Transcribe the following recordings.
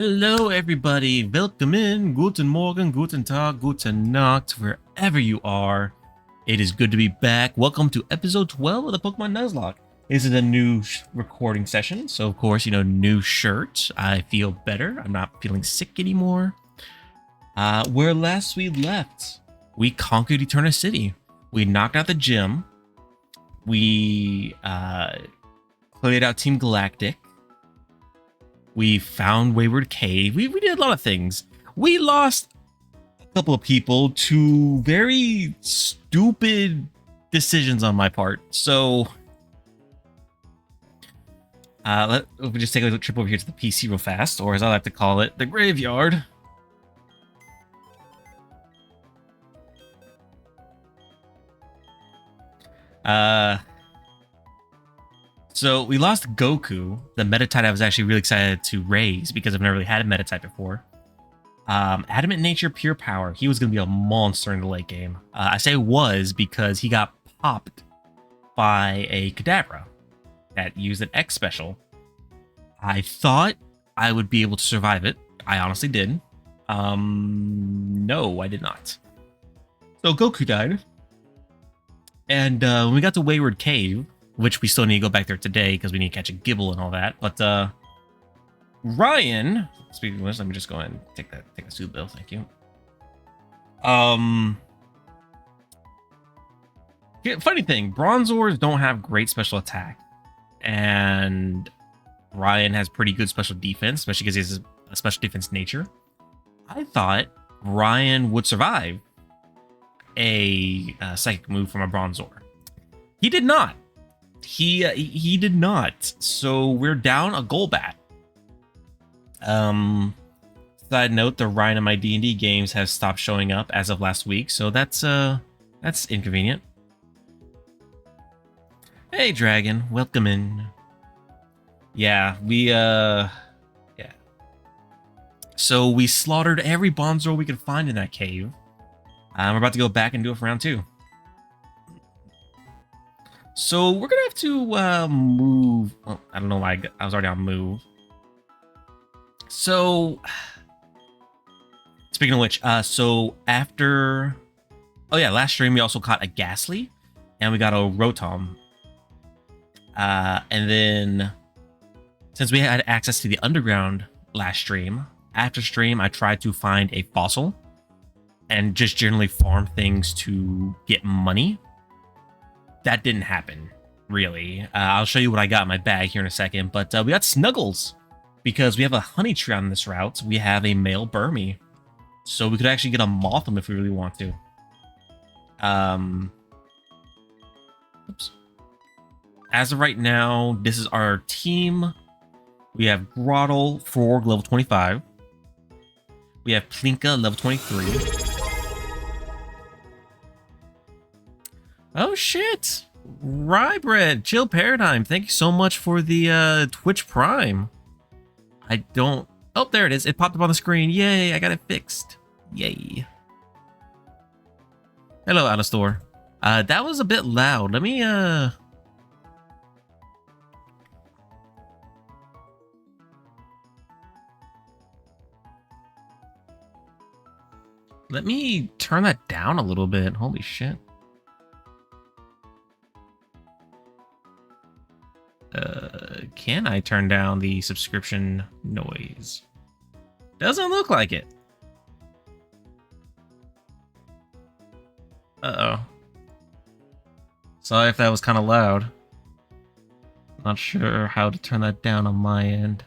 Hello, everybody. Welcome in. Guten Morgen, Guten Tag, Guten Nacht, wherever you are. It is good to be back. Welcome to episode 12 of the Pokemon Nuzlocke. This is a new recording session, so of course, new shirt. I feel better. I'm not feeling sick anymore. Where last we left, we conquered Eterna City. We knocked out the gym. We cleared out Team Galactic. We found Wayward Cave. We did a lot of things. We lost a couple of people to very stupid decisions on my part. So, let me just take a trip over here to the PC real fast, or as I like to call it, the graveyard. So we lost Goku, the meta type I was actually really excited to raise because I've never really had a meta type before. Adamant Nature, Pure Power. He was going to be a monster in the late game. I say was because he got popped by a Kadabra that used an X special. I thought I would be able to survive it. I honestly did. No, I did not. So Goku died. And when we got to Wayward Cave, which we still need to go back there today because we need to catch a Gibble and all that. But Ryan, speaking of which, let me just go ahead and take a suit bill. Thank you. Funny thing, Bronzors don't have great special attack, and Ryan has pretty good special defense, especially because he has a special defense nature. I thought Ryan would survive a psychic move from a Bronzor. He did not. He did not. So we're down a Golbat. Side note: the Ryan in my D&D games has stopped showing up as of last week, so that's inconvenient. Hey, Dragon, welcome in. Yeah, So we slaughtered every Bronzor we could find in that cave. We're about to go back and do it for round 2. So we're gonna have to move. Well, I don't know why I was already on move. So speaking of which, so after, last stream we also caught a Ghastly, and we got a Rotom. And then since we had access to the underground last stream, after stream I tried to find a fossil and just generally farm things to get money. That didn't happen, really. I'll show you what I got in my bag here in a second, but we got Snuggles. Because we have a honey tree on this route, we have a male Burmy. So we could actually get a Mothim if we really want to. Oops. As of right now, this is our team. We have Grottle, Frog, level 25. We have Plinka, level 23. Oh shit! Rybread, Chill Paradigm, thank you so much for the Twitch Prime. I don't... Oh, there it is. It popped up on the screen. Yay, I got it fixed. Yay. Hello, Alastor. That was a bit loud. Let me, Let me turn that down a little bit. Holy shit. Can I turn down the subscription noise? Doesn't look like it. Uh-oh. Sorry if that was kind of loud. Not sure how to turn that down on my end.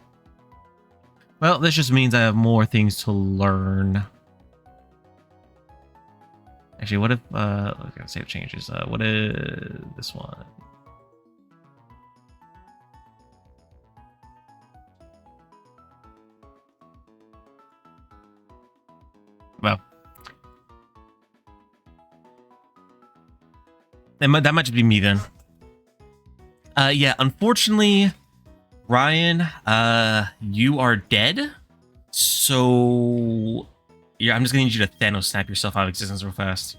Well, this just means I have more things to learn. Actually, what if, okay, save changes. What is this one? Well, that might just be me then. Yeah, unfortunately, Ryan, you are dead. So, yeah, I'm just gonna need you to Thanos snap yourself out of existence real fast.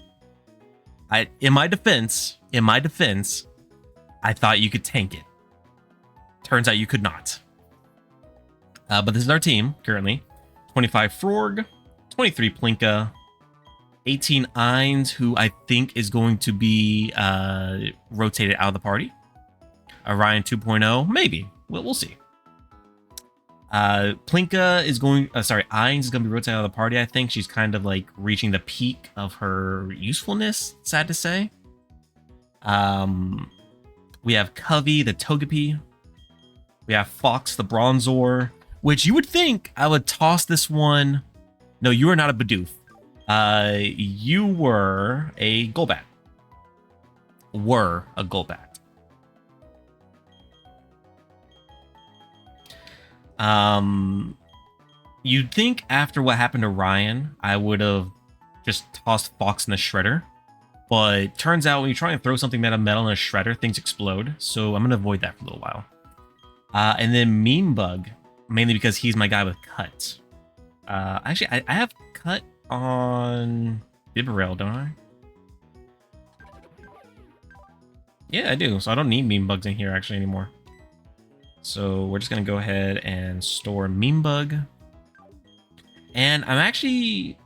In my defense, I thought you could tank it. Turns out you could not. But this is our team currently. 25 Frorg, 23 Plinka, 18 Ainz, who I think is going to be rotated out of the party. Orion 2.0, maybe. We'll see. Plinka is going... Ainz is going to be rotated out of the party, I think. She's kind of like reaching the peak of her usefulness, sad to say. We have Covey, the Togepi. We have Fox, the Bronzor, which you would think I would toss this one. No, you are not a Bidoof. You were a Golbat. You'd think after what happened to Ryan, I would have just tossed Fox in the Shredder. But turns out when you try and throw something made of metal in a Shredder, things explode. So I'm going to avoid that for a little while. And then Meme Bug, mainly because he's my guy with Cut. Actually, I have Cut on Bibarel, don't I? Yeah, I do. So I don't need Meme Bugs in here actually anymore. So we're just going to go ahead and store Meme Bug. And I'm actually...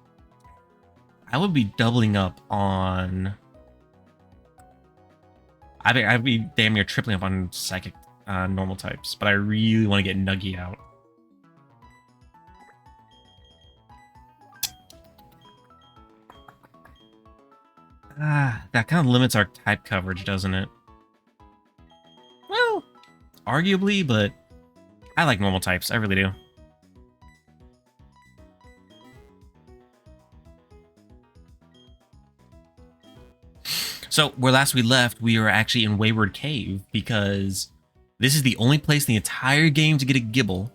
I would be doubling up on... I'd be damn near tripling up on Psychic normal types. But I really want to get Nuggy out. That kind of limits our type coverage, doesn't it? Well, arguably, but I like normal types. I really do. So, where last we left, we were actually in Wayward Cave, because this is the only place in the entire game to get a Gible.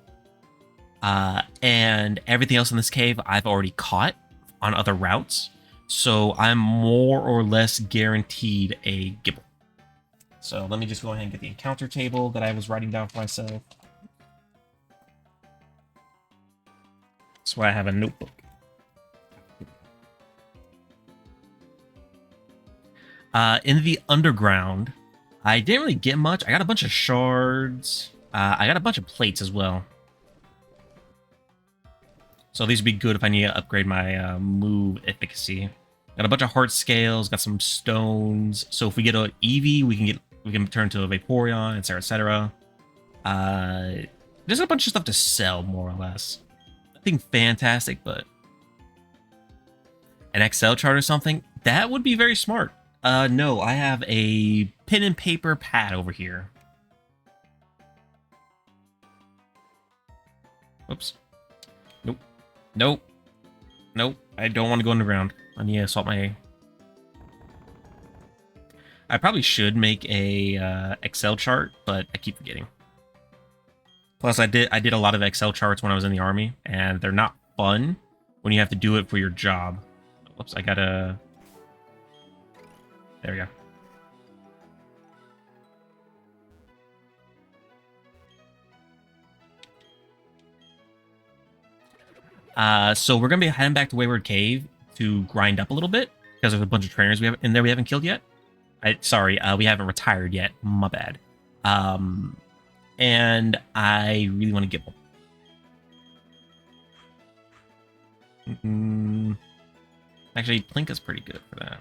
And everything else in this cave I've already caught on other routes. So I'm more or less guaranteed a Gible. So let me just go ahead and get the encounter table that I was writing down for myself. That's why I have a notebook. In the underground, I didn't really get much. I got a bunch of shards. I got a bunch of plates as well. So these would be good if I need to upgrade my move efficacy. Got a bunch of heart scales, got some stones. So if we get an Eevee, we can turn to a Vaporeon, etc., etc. There's a bunch of stuff to sell, more or less. Nothing fantastic, but an Excel chart or something, that would be very smart. No, I have a pen and paper pad over here. Oops. Nope. Nope. Nope. I don't want to go underground. I need to swap my... I probably should make a Excel chart, but I keep forgetting. Plus, I did a lot of Excel charts when I was in the army, and they're not fun when you have to do it for your job. Whoops, I gotta... There we go. So we're going to be heading back to Wayward Cave to grind up a little bit, because there's a bunch of trainers we haven't killed yet. We haven't retired yet. My bad. And I really want to Gible. Actually, Plinka's pretty good for that.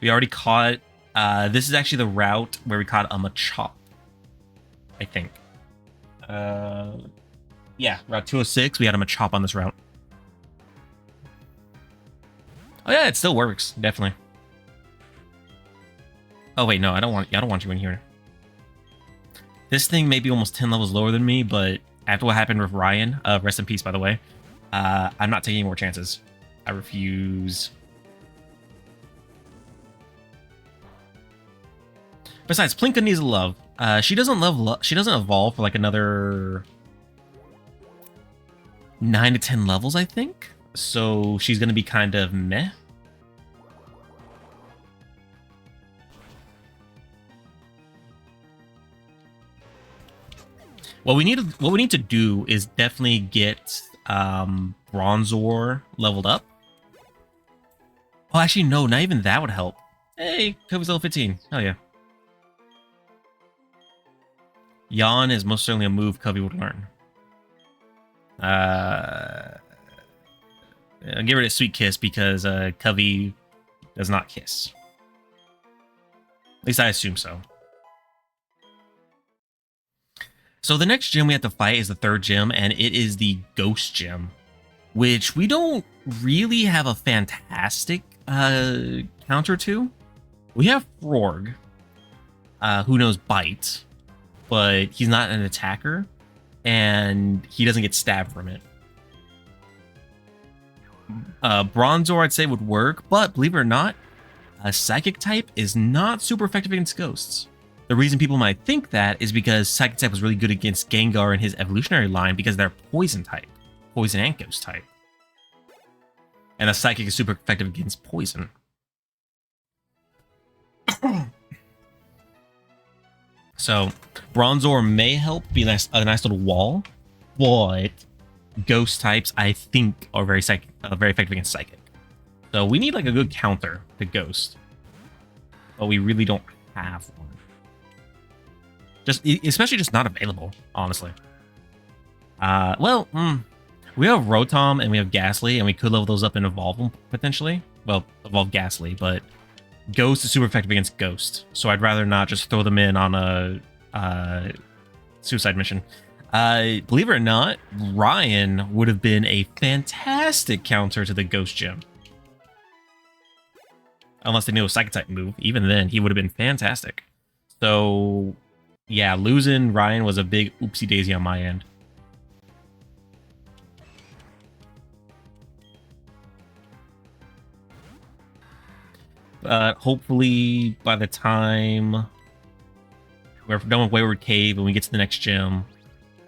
We already caught... this is actually the route where we caught a Machop, I think. Yeah, Route 206, we had a Machop on this route. Oh yeah, it still works, definitely. Oh wait, no, I don't want you in here. This thing may be almost 10 levels lower than me, but after what happened with Ryan, rest in peace, by the way, I'm not taking any more chances. I refuse. Besides, Plinka needs love. She doesn't evolve for like another 9 to 10 levels, I think. So she's gonna be kind of meh. What we need to do is definitely get Bronzor leveled up. Oh, actually, no, not even that would help. Hey, Kobe's level 15. Hell yeah. Yawn is most certainly a move Covey would learn. I'll give it a Sweet Kiss because Covey does not kiss. At least I assume so. So the next gym we have to fight is the third gym, and it is the Ghost Gym, which we don't really have a fantastic counter to. We have Frorg, who knows Bite, but he's not an attacker, and he doesn't get stabbed from it. Bronzor, I'd say, would work, but believe it or not, a Psychic type is not super effective against ghosts. The reason people might think that is because Psychic type was really good against Gengar in his evolutionary line because they're Poison type. Poison and Ghost type. And a Psychic is super effective against Poison. So, Bronzor may help be a nice little wall, but Ghost types, I think, are very effective against Psychic. So we need like a good counter to Ghost, but we really don't have one. Especially just not available, honestly. We have Rotom and we have Ghastly, and we could level those up and evolve them potentially. Well, evolve Ghastly, but Ghost is super effective against Ghost, so I'd rather not just throw them in on a suicide mission. Believe it or not, Ryan would have been a fantastic counter to the Ghost Gym. Unless they knew a Psychic type move. Even then, he would have been fantastic. So, yeah, losing Ryan was a big oopsie daisy on my end. But hopefully, by the time we're done with Wayward Cave and we get to the next gym,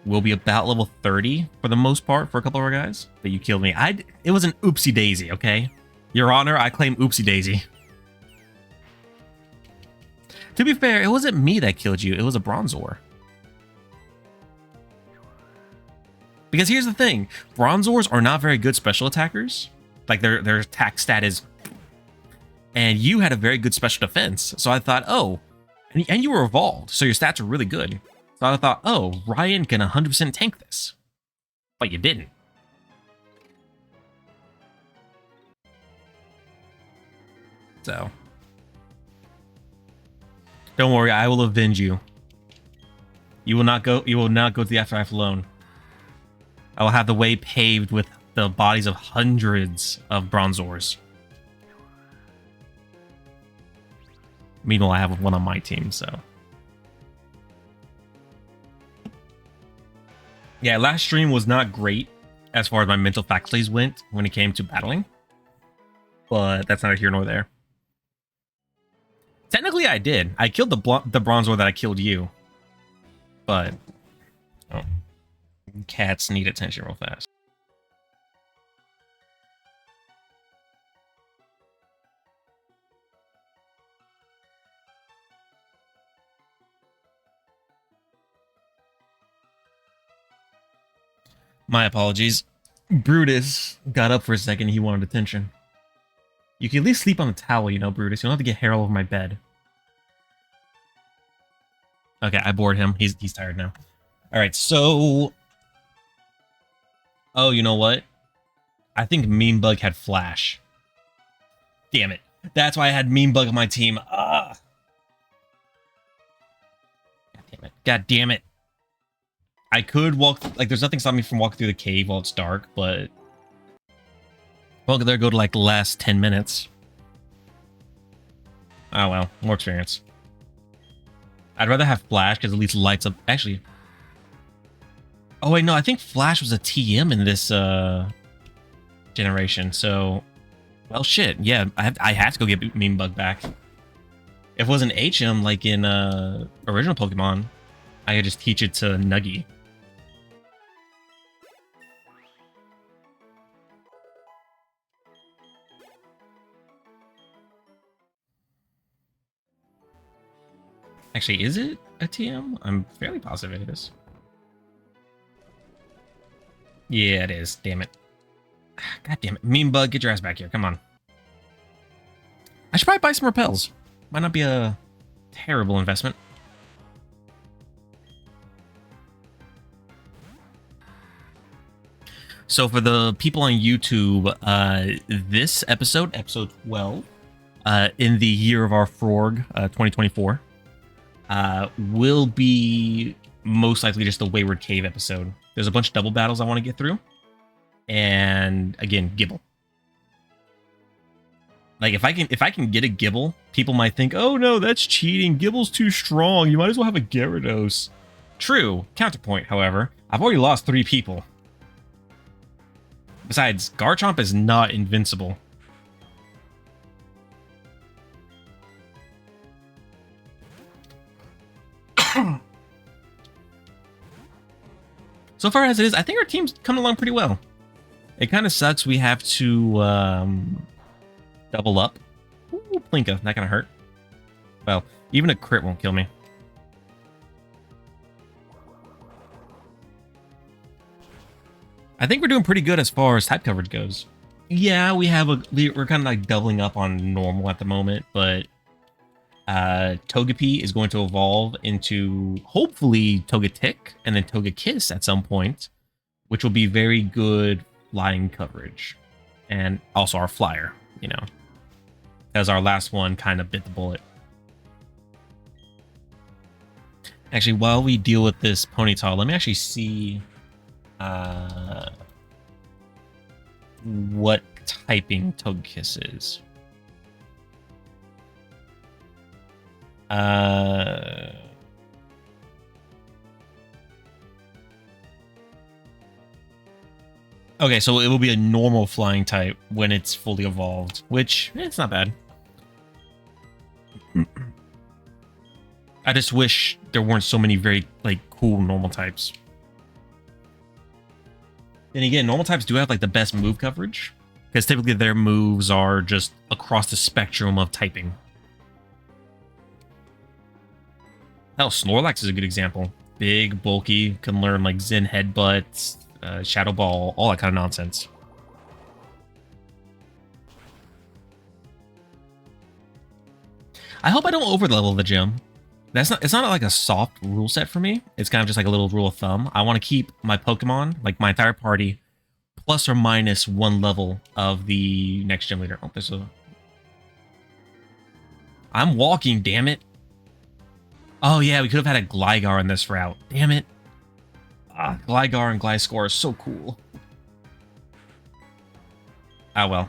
we'll be about level 30 for the most part for a couple of our guys. But you killed me. It was an oopsie daisy, okay? Your Honor, I claim oopsie daisy. To be fair, it wasn't me that killed you. It was a Bronzor. Because here's the thing. Bronzors are not very good special attackers. Like, their attack stat is... And you had a very good special defense. So I thought, oh... And you were evolved, so your stats are really good. So I thought, oh, Ryan can 100% tank this. But you didn't. So... Don't worry, I will avenge you. You will not go to the afterlife alone. I will have the way paved with the bodies of hundreds of Bronzors. Meanwhile, I have one on my team, so. Yeah, last stream was not great as far as my mental faculties went when it came to battling. But that's neither here nor there. Technically, I did. I killed the Bronzor that I killed you. But... Oh. Cats need attention real fast. My apologies. Brutus got up for a second. He wanted attention. You can at least sleep on the towel, you know, Brutus. You don't have to get hair all over my bed. Okay, I bored him. He's tired now. Alright, so... Oh, you know what? I think Meme Bug had Flash. Damn it. That's why I had Meme Bug on my team. Ah! God damn it. God damn it. I could walk... Like, there's nothing stopping me from walking through the cave while it's dark, but... Well, there go to, like, the last 10 minutes. Oh, well. More experience. I'd rather have Flash, because at least lights up... Actually... Oh, wait, no. I think Flash was a TM in this, generation, so... Well, shit. Yeah, I had to go get Meme Bug back. If it was an HM, like in, original Pokemon, I could just teach it to Nuggy. Actually, is it a TM? I'm fairly positive it is. Yeah, it is. Damn it. God damn it. Meme Bug, get your ass back here. Come on. I should probably buy some repels. Might not be a terrible investment. So for the people on YouTube, this episode 12, in the year of our frog, 2024, will be most likely just the Wayward Cave episode. There's a bunch of double battles I want to get through. And again, Gibble. Like if I can get a Gibble, people might think, oh no, that's cheating. Gibble's too strong. You might as well have a Gyarados. True. Counterpoint, however, I've already lost 3 people. Besides, Garchomp is not invincible. So far as it is, I think our team's coming along pretty well. It kind of sucks we have to double up. Ooh, Plinka, not gonna hurt. Well, even a crit won't kill me. I think we're doing pretty good as far as type coverage goes. Yeah, we're kind of like doubling up on normal at the moment, but Togepi is going to evolve into hopefully Togetic and then Togekiss at some point, which will be very good flying coverage. And also our flyer, you know, as our last one kind of bit the bullet. Actually, while we deal with this Ponyta, let me actually see what typing Togekiss is. Okay, so it will be a normal flying type when it's fully evolved, which it's not bad. I just wish there weren't so many very like cool normal types. Then again, normal types do have like the best move coverage because typically their moves are just across the spectrum of typing. Hell, Snorlax is a good example. Big, bulky, can learn like Zen Headbutt, Shadow Ball, all that kind of nonsense. I hope I don't overlevel the gym. It's not like a soft rule set for me. It's kind of just like a little rule of thumb. I want to keep my Pokemon, like my entire party, plus or minus 1 level of the next gym leader. Oh, there's a... I'm walking, damn it. Oh yeah, we could have had a Gligar in this route. Damn it. Gligar and Gliscor are so cool. Ah well.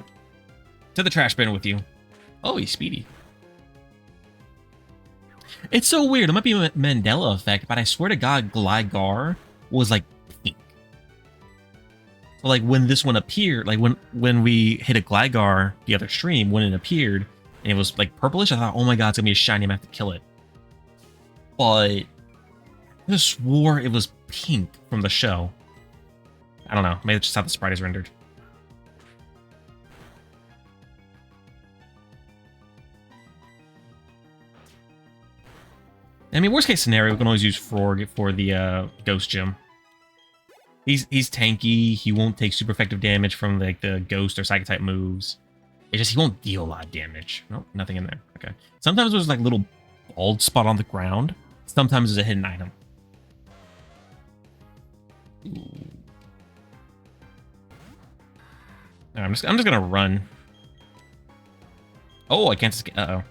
To the trash bin with you. Oh, he's speedy. It's so weird. It might be a Mandela effect, but I swear to God, Gligar was like pink. So like when this one appeared, like when we hit a Gligar the other stream, when it appeared and it was like purplish, I thought, oh my God, it's gonna be a shiny. I'm gonna have to kill it. But I just swore it was pink from the show. I don't know. Maybe it's just how the sprite is rendered. I mean, worst case scenario, we can always use Frog for the Ghost Gym. He's tanky. He won't take super effective damage from like the Ghost or Psychic type moves. It's just he won't deal a lot of damage. Nope, nothing in there. Okay. Sometimes there's like a little bald spot on the ground. Sometimes there's a hidden item. Ooh. I'm just gonna run. Oh, I can't escape. Uh-oh.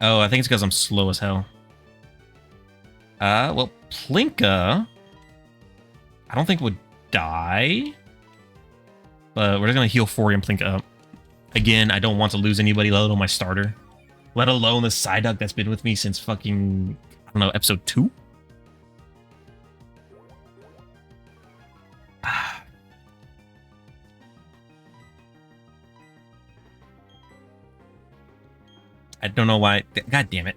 Oh, I think it's because I'm slow as hell. Well, Plinka, I don't think would die. But we're just gonna heal Fori and Plinka up. Again, I don't want to lose anybody, let alone my starter. Let alone the Psyduck that's been with me since fucking, I don't know, episode 2? I don't know why. God damn it.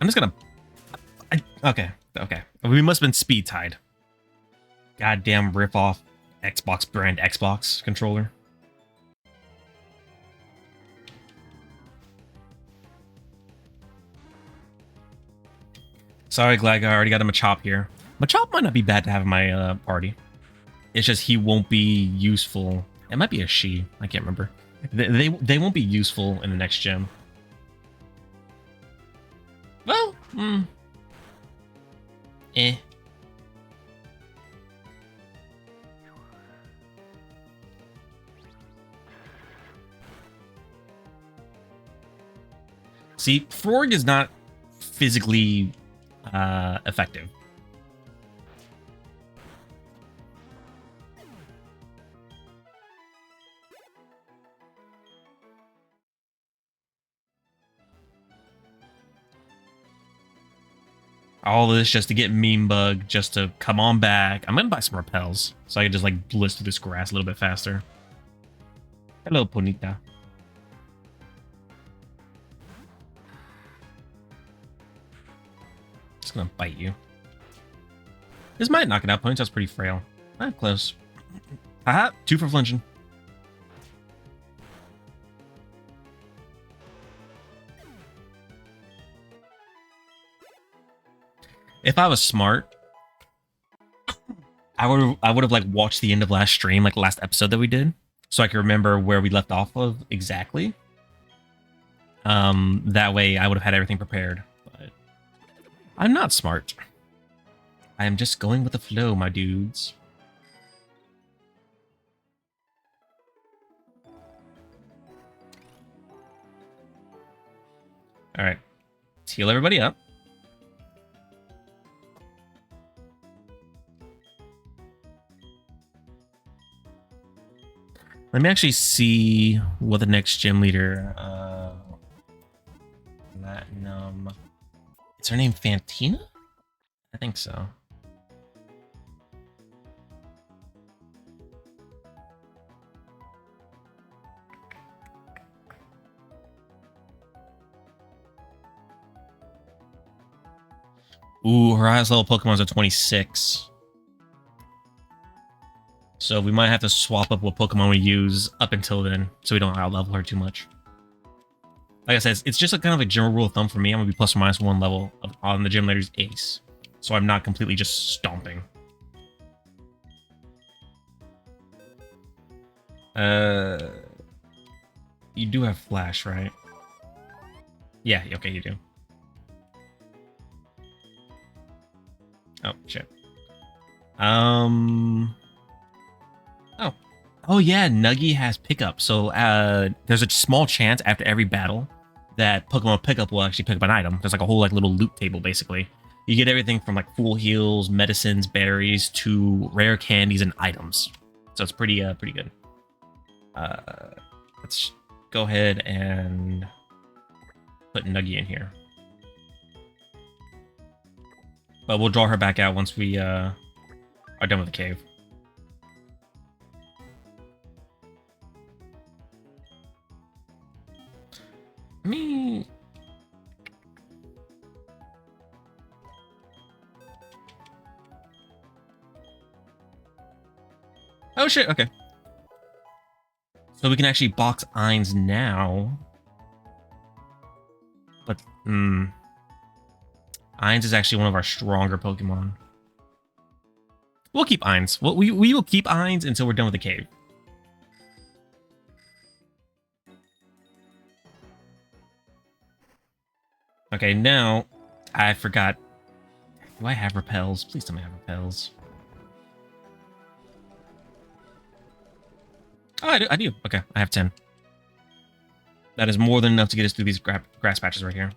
I'm just gonna... Okay. We must have been speed tied. Goddamn rip-off Xbox brand Xbox controller. Sorry, Gligar, I already got a Machop here. Machop might not be bad to have in my party. It's just he won't be useful. It might be a she. I can't remember. They won't be useful in the next gym. Well, eh. See, Frog is not physically effective. All this just to get Meme Bug, just to come on back. I'm gonna buy some repels, so I can just like blitz through this grass a little bit faster. Hello, Ponita. Just gonna bite you. This might knock it out. Ponita's pretty frail. Not close. Haha, 2 for flinching. If I was smart, I would have like watched the end of last stream, like last episode that we did, so I could remember where we left off of exactly. That way I would have had everything prepared. But I'm not smart. I am just going with the flow, my dudes. All right, let's heal everybody up. Let me actually see what the next gym leader, Platinum. Is her name Fantina? I think so. Ooh, her highest level Pokemon's at 26. So we might have to swap up what Pokemon we use up until then, so we don't out-level her too much. Like I said, it's just a kind of a general rule of thumb for me. I'm going to be plus or minus 1 level on the gym leader's ace. So I'm not completely just stomping. You do have Flash, right? Yeah, okay, you do. Oh, shit. Oh yeah, Nuggy has pickup. So there's a small chance after every battle that Pokemon Pickup will actually pick up an item. There's like a whole like little loot table basically. You get everything from like full heals, medicines, berries to rare candies and items. So it's pretty good. Let's go ahead and put Nuggy in here. But we'll draw her back out once we are done with the cave. Me. Oh shit, okay. So we can actually box Ainz now. But, Ainz is actually one of our stronger Pokemon. We'll keep Ainz. We will keep Ainz until we're done with the cave. Okay, now I forgot. Do I have repels? Please tell me I have repels. Oh, I do. Okay, I have 10. That is more than enough to get us through these grass patches right here.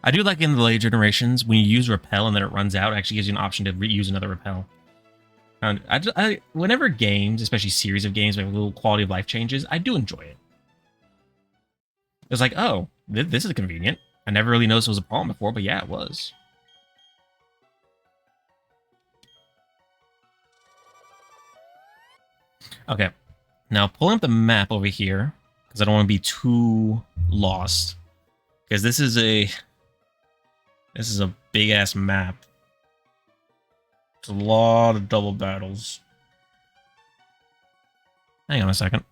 I do like in the later generations, when you use repel and then it runs out, it actually gives you an option to reuse another repel. And whenever games, especially series of games, make little quality of life changes, I do enjoy it. It's like, oh, this is convenient. I never really noticed it was a problem before, but yeah, it was. Okay, now pulling up the map over here, because I don't want to be too lost. Because this is a big-ass map. It's a lot of double battles. Hang on a second.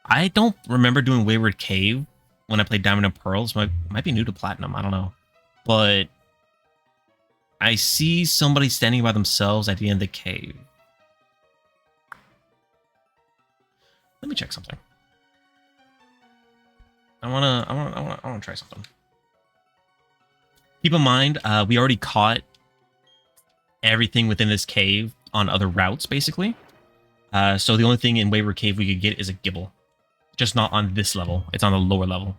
I don't remember doing Wayward Cave when I played Diamond and Pearls. Might be new to Platinum, I don't know. But I see somebody standing by themselves at the end of the cave. Let me check something. I wanna try something. Keep in mind, we already caught everything within this cave on other routes, basically. So the only thing in Wayward Cave we could get is a Gibble. Just not on this level. It's on the lower level.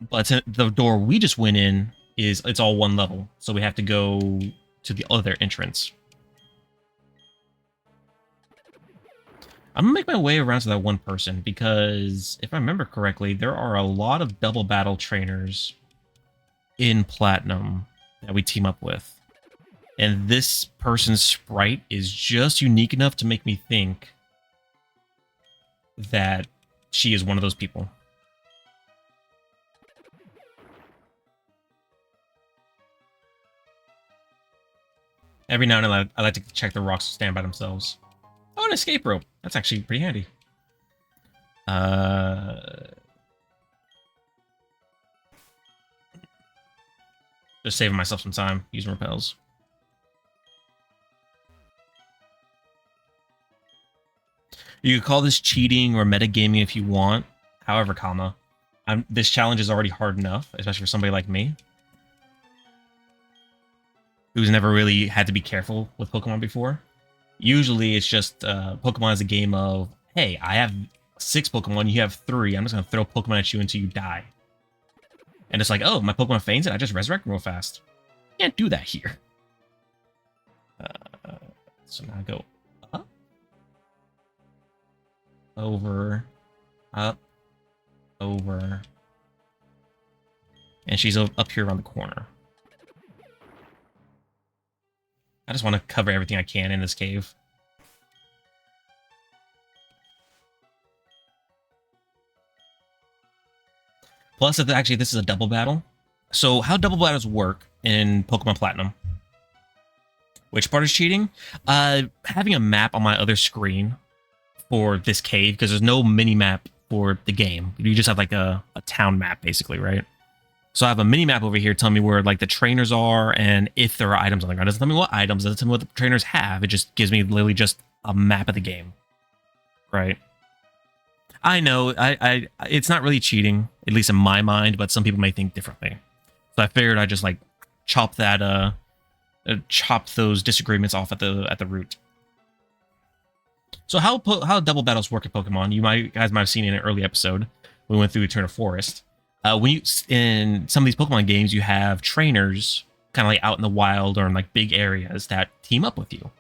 But the door we just went in it's all one level. So we have to go to the other entrance. I'm gonna make my way around to that one person because if I remember correctly, there are a lot of double battle trainers in Platinum that we team up with. And this person's sprite is just unique enough to make me think that she is one of those people. Every now and then I like to check the rocks to stand by themselves. Oh, an escape rope. That's actually pretty handy. Just saving myself some time using repels. You could call this cheating or metagaming if you want. However, this challenge is already hard enough, especially for somebody like me, who's never really had to be careful with Pokemon before. Usually, it's just Pokemon is a game of, hey, I have 6 Pokemon, you have 3. I'm just going to throw Pokemon at you until you die. And it's like, oh, my Pokemon faints it, I just resurrect them real fast. Can't do that here. So now I go up. Over. Up. Over. And she's up here around the corner. I just want to cover everything I can in this cave. Plus, actually, this is a double battle. So, how double battles work in Pokemon Platinum? Which part is cheating? Having a map on my other screen for this cave, because there's no mini-map for the game. You just have like a town map, basically, right? So I have a mini-map over here telling me where like the trainers are and if there are items on the ground. It doesn't tell me what items, it doesn't tell me what the trainers have. It just gives me literally just a map of the game, right? I know, it's not really cheating, at least in my mind, but some people may think differently. So I figured I'd just like chop those disagreements off at the root. So how double battles work in Pokemon? You guys might have seen in an early episode when we went through Eternal Forest. In some of these Pokemon games, you have trainers kind of like out in the wild or in like big areas that team up with you.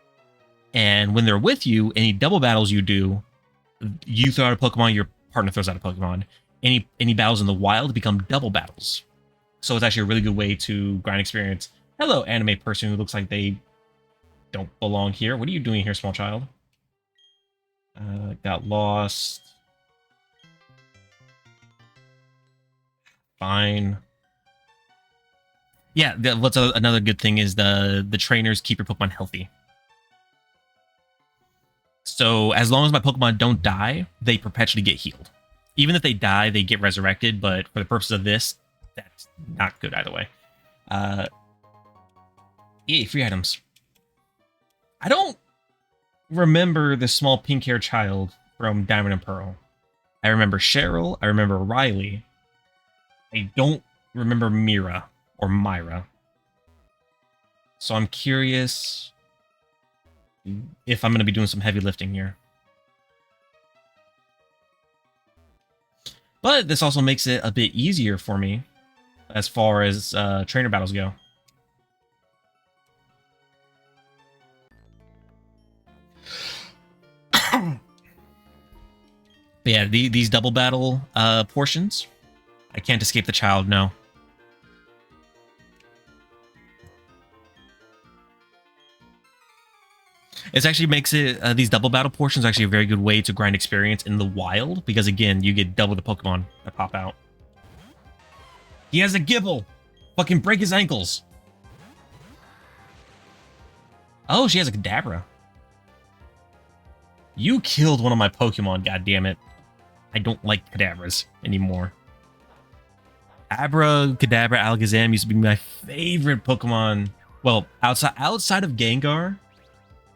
And when they're with you, any double battles you do, you throw out a Pokemon, your partner throws out a Pokemon. Any battles in the wild become double battles. So it's actually a really good way to grind experience. Hello, anime person who looks like they don't belong here. What are you doing here, small child? Got lost. Fine. Yeah, what's another good thing is the trainers keep your Pokemon healthy. So as long as my Pokemon don't die, they perpetually get healed. Even if they die, they get resurrected, but for the purpose of this, that's not good either way. Yay, free items. I don't remember the small pink-haired child from Diamond and Pearl. I remember Cheryl, I remember Riley. I don't remember Mira or Myra. So I'm curious if I'm going to be doing some heavy lifting here. But this also makes it a bit easier for me as far as trainer battles go. But yeah, these double battle portions, I can't escape the child, no. It actually makes it, these double battle portions actually a very good way to grind experience in the wild, because again, you get double the Pokemon that pop out. He has a Gibble! Fucking break his ankles! Oh, she has a Kadabra. You killed one of my Pokemon, goddammit. I don't like Kadabras anymore. Abra, Kadabra, Alakazam used to be my favorite Pokemon. Well, outside of Gengar,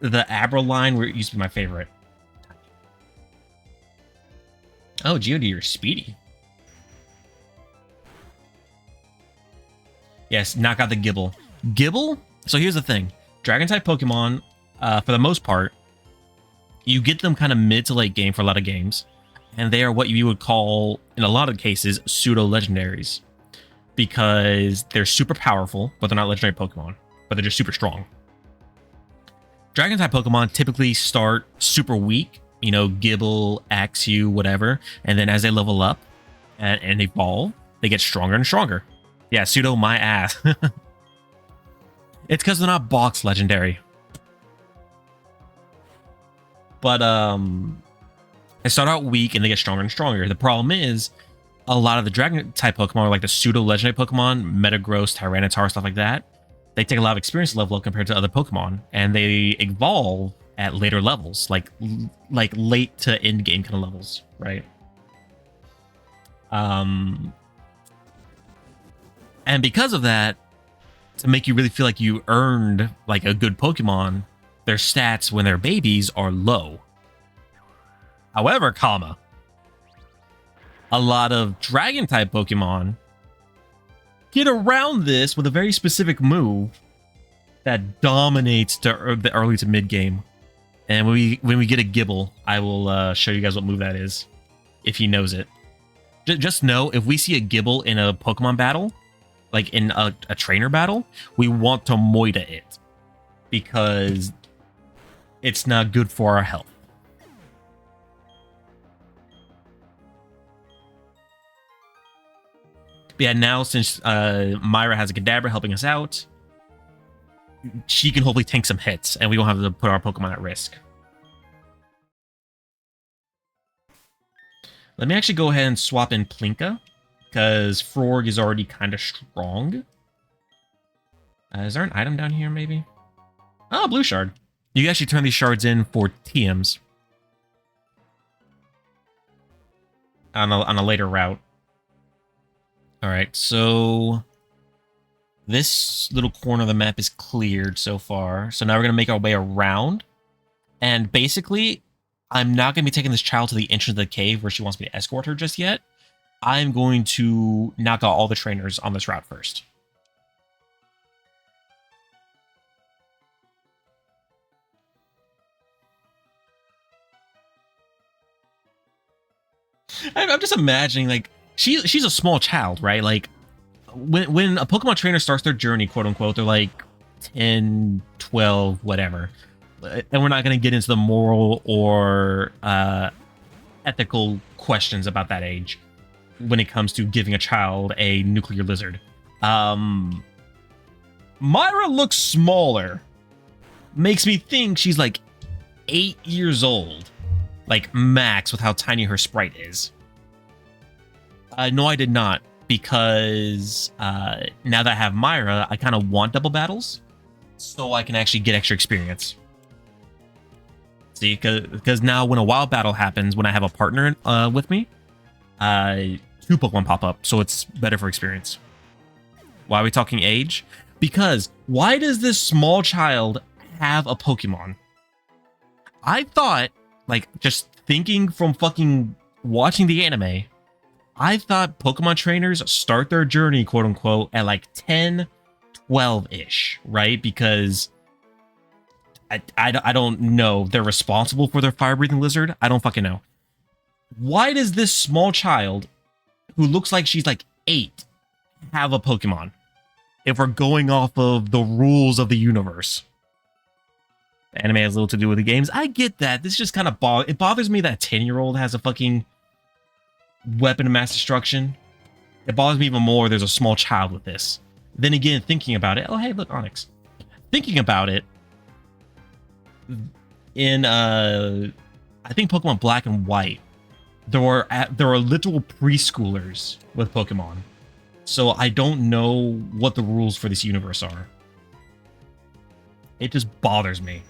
the Abra line used to be my favorite. Oh, Geodude, you're speedy. Yes, knock out the Gible. Gible? So here's the thing. Dragon-type Pokemon, for the most part, you get them kind of mid to late game for a lot of games. And they are what you would call, in a lot of cases, pseudo-legendaries. Because they're super powerful, but they're not legendary Pokemon. But they're just super strong. Dragon-type Pokemon typically start super weak. You know, Gible, Axew, whatever. And then as they level up and evolve, they get stronger and stronger. Yeah, pseudo my ass. It's because they're not box legendary. But they start out weak and they get stronger and stronger. The problem is, a lot of the Dragon-type Pokemon, or like the pseudo-legendary Pokemon, Metagross, Tyranitar, stuff like that, they take a lot of experience to level up compared to other Pokemon, and they evolve at later levels, like late to end game kind of levels, right? And because of that, to make you really feel like you earned like a good Pokemon, their stats when they're babies are low. However, a lot of Dragon-type Pokemon get around this with a very specific move that dominates the early to mid game. And when we get a Gible, I will show you guys what move that is, if he knows it. Just know, if we see a Gible in a Pokemon battle, like in a trainer battle, we want to Moida it, because it's not good for our health. But yeah, now since Myra has a Kadabra helping us out, she can hopefully tank some hits, and we won't have to put our Pokemon at risk. Let me actually go ahead and swap in Plinka, because Frorg is already kind of strong. Is there an item down here, maybe? Oh, Blue Shard. You can actually turn these shards in for TMs. On a later route. Alright, so this little corner of the map is cleared so far. So now we're going to make our way around. And basically, I'm not going to be taking this child to the entrance of the cave where she wants me to escort her just yet. I'm going to knock out all the trainers on this route first. I'm just imagining, like, she's a small child, right? Like, when a Pokemon trainer starts their journey, quote unquote, they're like 10, 12, whatever. And we're not going to get into the moral or ethical questions about that age when it comes to giving a child a nuclear lizard. Myra looks smaller. Makes me think she's like 8 years old. Like max, with how tiny her sprite is. No, I did not. Because now that I have Myra, I kind of want double battles. So I can actually get extra experience. See, because now when a wild battle happens, when I have a partner with me, 2 Pokemon pop up. So it's better for experience. Why are we talking age? Because why does this small child have a Pokemon? I thought, like, just thinking from fucking watching the anime, I thought Pokemon trainers start their journey, quote unquote, at like 10, 12-ish, right? Because I don't know. They're responsible for their fire-breathing lizard. I don't fucking know. Why does this small child, who looks like she's like 8, have a Pokemon? If we're going off of the rules of the universe. The anime has little to do with the games. I get that. This just kind of it bothers me that a 10-year-old has a fucking weapon of mass destruction. It bothers me even more there's a small child with this. Then again, thinking about it. Oh, hey, look, Onyx. Thinking about it, in I think Pokemon Black and White, there are literal preschoolers with Pokemon. So I don't know what the rules for this universe are. It just bothers me.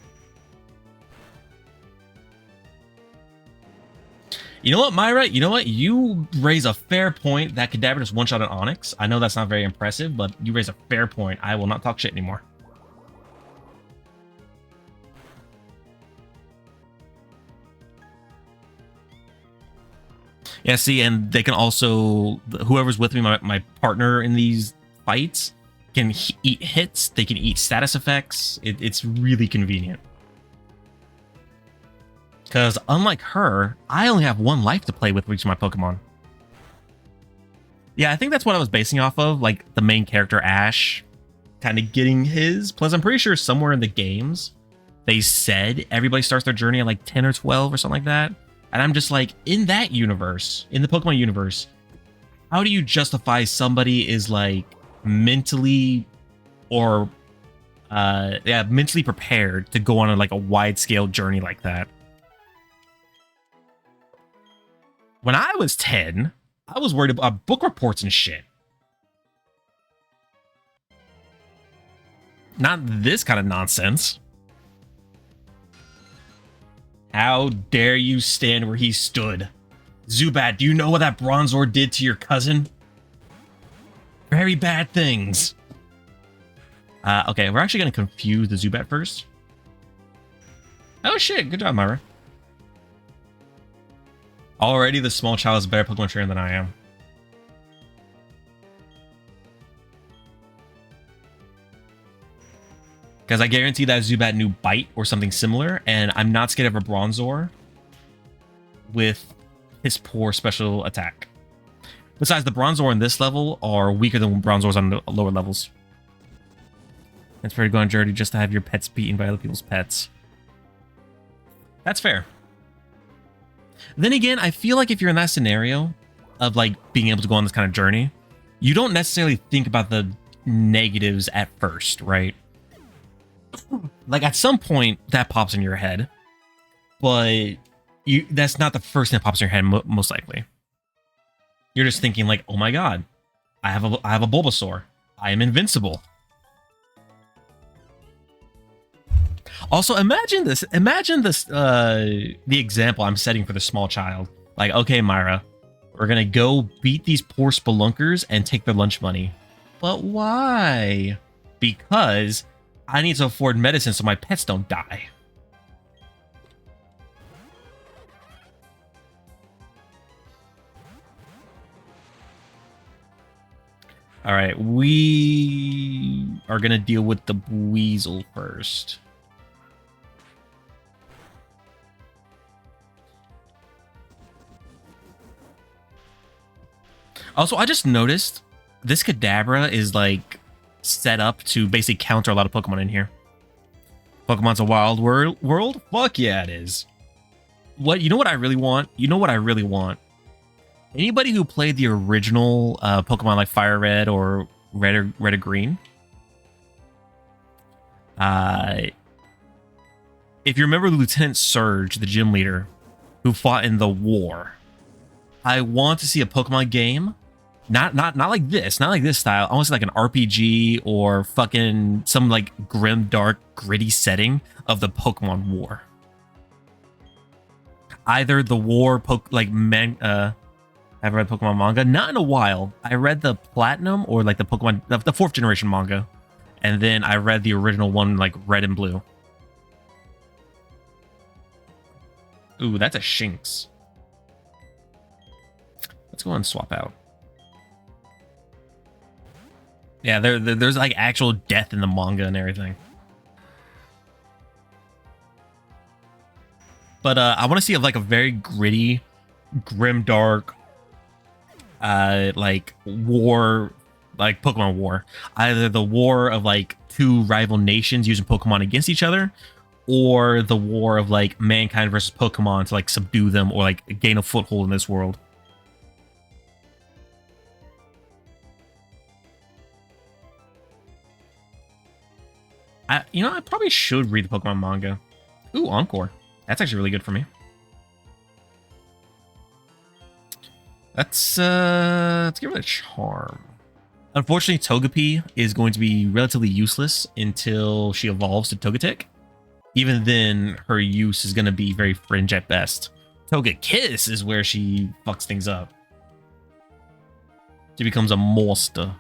You know what, Myra? You know what? You raise a fair point. That Kadabra just one-shot an Onyx. I know that's not very impressive, but you raise a fair point. I will not talk shit anymore. Yeah, see, and they can also, whoever's with me, my partner in these fights, can eat hits. They can eat status effects. It's really convenient. Because unlike her, I only have one life to play with each of my Pokemon. Yeah, I think that's what I was basing off of, like the main character, Ash, kind of getting his. Plus, I'm pretty sure somewhere in the games, they said everybody starts their journey at like 10 or 12 or something like that. And I'm just like, in that universe, in the Pokemon universe, how do you justify somebody is like mentally or mentally prepared to go on like a wide scale journey like that? When I was 10, I was worried about book reports and shit. Not this kind of nonsense. How dare you stand where he stood? Zubat, do you know what that Bronzor did to your cousin? Very bad things. Okay, we're actually going to confuse the Zubat first. Oh shit, good job, Myra. Already the small child is a better Pokemon trainer than I am. Because I guarantee that Zubat knew Bite or something similar, and I'm not scared of a Bronzor with his poor special attack. Besides, the Bronzor in this level are weaker than Bronzors on the lower levels. It's pretty going dirty just to have your pets beaten by other people's pets. That's fair. Then again, I feel like if you're in that scenario of like being able to go on this kind of journey, you don't necessarily think about the negatives at first, right? Like at some point that pops in your head, but that's not the first thing that pops in your head most likely. You're just thinking like, oh my god, I have a Bulbasaur. I am invincible. Also, imagine this. Imagine this. The example I'm setting for the small child. Like, okay, Myra, we're gonna go beat these poor spelunkers and take their lunch money. But why? Because I need to afford medicine so my pets don't die. All right, we are gonna deal with the Weasel first. Also, I just noticed this Kadabra is like set up to basically counter a lot of Pokemon in here. Pokemon's a wild world? Fuck yeah, it is. What? You know what I really want? You know what I really want? Anybody who played the original Pokemon like Fire Red or Red or Green? If you remember Lieutenant Surge, the gym leader, who fought in the war, I want to see a Pokemon game. Not like this, not like this style. I want to see like an RPG or fucking some like grim, dark, gritty setting of the Pokemon War. Either the war, I've read Pokemon manga, not in a while. I read the Platinum or like the Pokemon, the 4th generation manga, and then I read the original one like Red and Blue. Ooh, that's a Shinx. Let's go and swap out. Yeah, there's like actual death in the manga and everything. But I want to see like a very gritty, grim, dark, like war, like Pokemon War. Either the war of like two rival nations using Pokemon against each other, or the war of like mankind versus Pokemon to like subdue them or like gain a foothold in this world. I probably should read the Pokemon manga. Ooh, Encore. That's actually really good for me. Let's give it a Charm. Unfortunately, Togepi is going to be relatively useless until she evolves to Togetic. Even then, her use is going to be very fringe at best. Togekiss is where she fucks things up. She becomes a monster.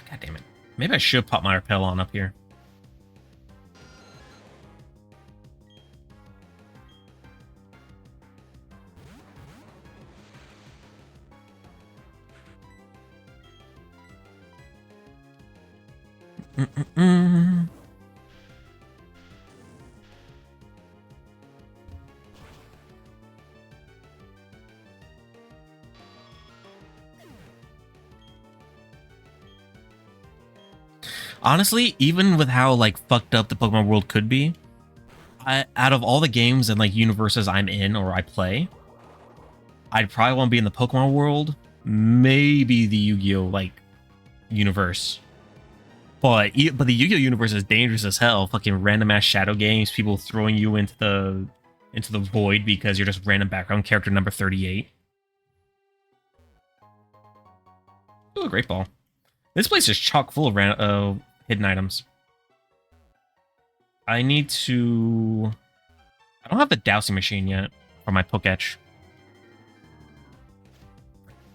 God damn it. Maybe I should pop my repel on up here. Honestly, even with how like fucked up the Pokemon world could be, out of all the games and like universes I'm in or I play, I'd probably want to be in the Pokemon world, maybe the Yu-Gi-Oh like universe. But the Yu-Gi-Oh universe is dangerous as hell. Fucking random ass shadow games, people throwing you into the void because you're just random background character number 38. Ooh, a great ball. This place is chock full of hidden items. I need to... I don't have the dowsing machine yet for my Poketch.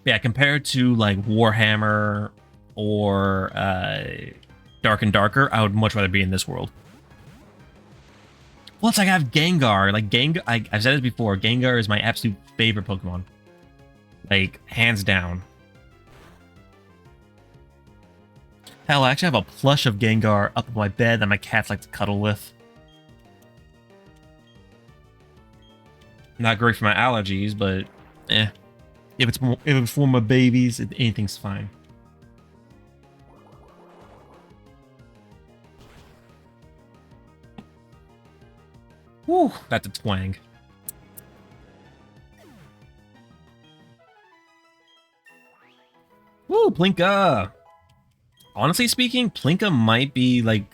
Yeah, compared to like Warhammer or Dark and Darker, I would much rather be in this world. Plus, I have Gengar. Like Gengar, I've said it before. Gengar is my absolute favorite Pokemon. Like hands down. Hell, I actually have a plush of Gengar up on my bed that my cats like to cuddle with. Not great for my allergies, but if it's for my babies, anything's fine. Whew, that's a twang. Woo, Plinka! Honestly speaking, Plinka might be like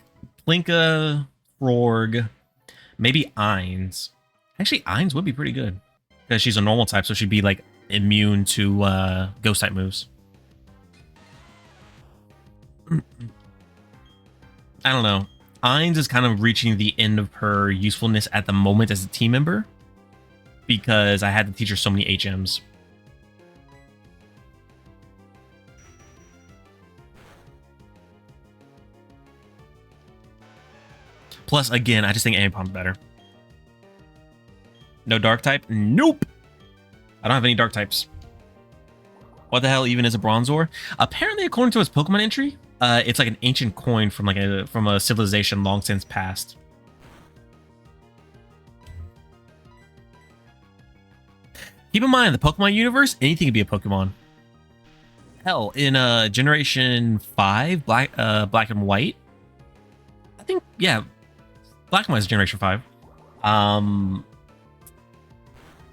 Plinka, Frorg, maybe Ainz. Actually, Ainz would be pretty good because she's a normal type, so she'd be like immune to ghost type moves. I don't know. Ainz is kind of reaching the end of her usefulness at the moment as a team member because I had to teach her so many HMs. Plus, again, I just think Ampon's better. No dark type? Nope! I don't have any dark types. What the hell even is a Bronzor? Apparently, according to his Pokemon entry, it's like an ancient coin from like a civilization long since past. Keep in mind, the Pokemon universe, anything can be a Pokemon. Hell, in Generation 5, Black and White, I think, yeah, Black and White is Generation 5.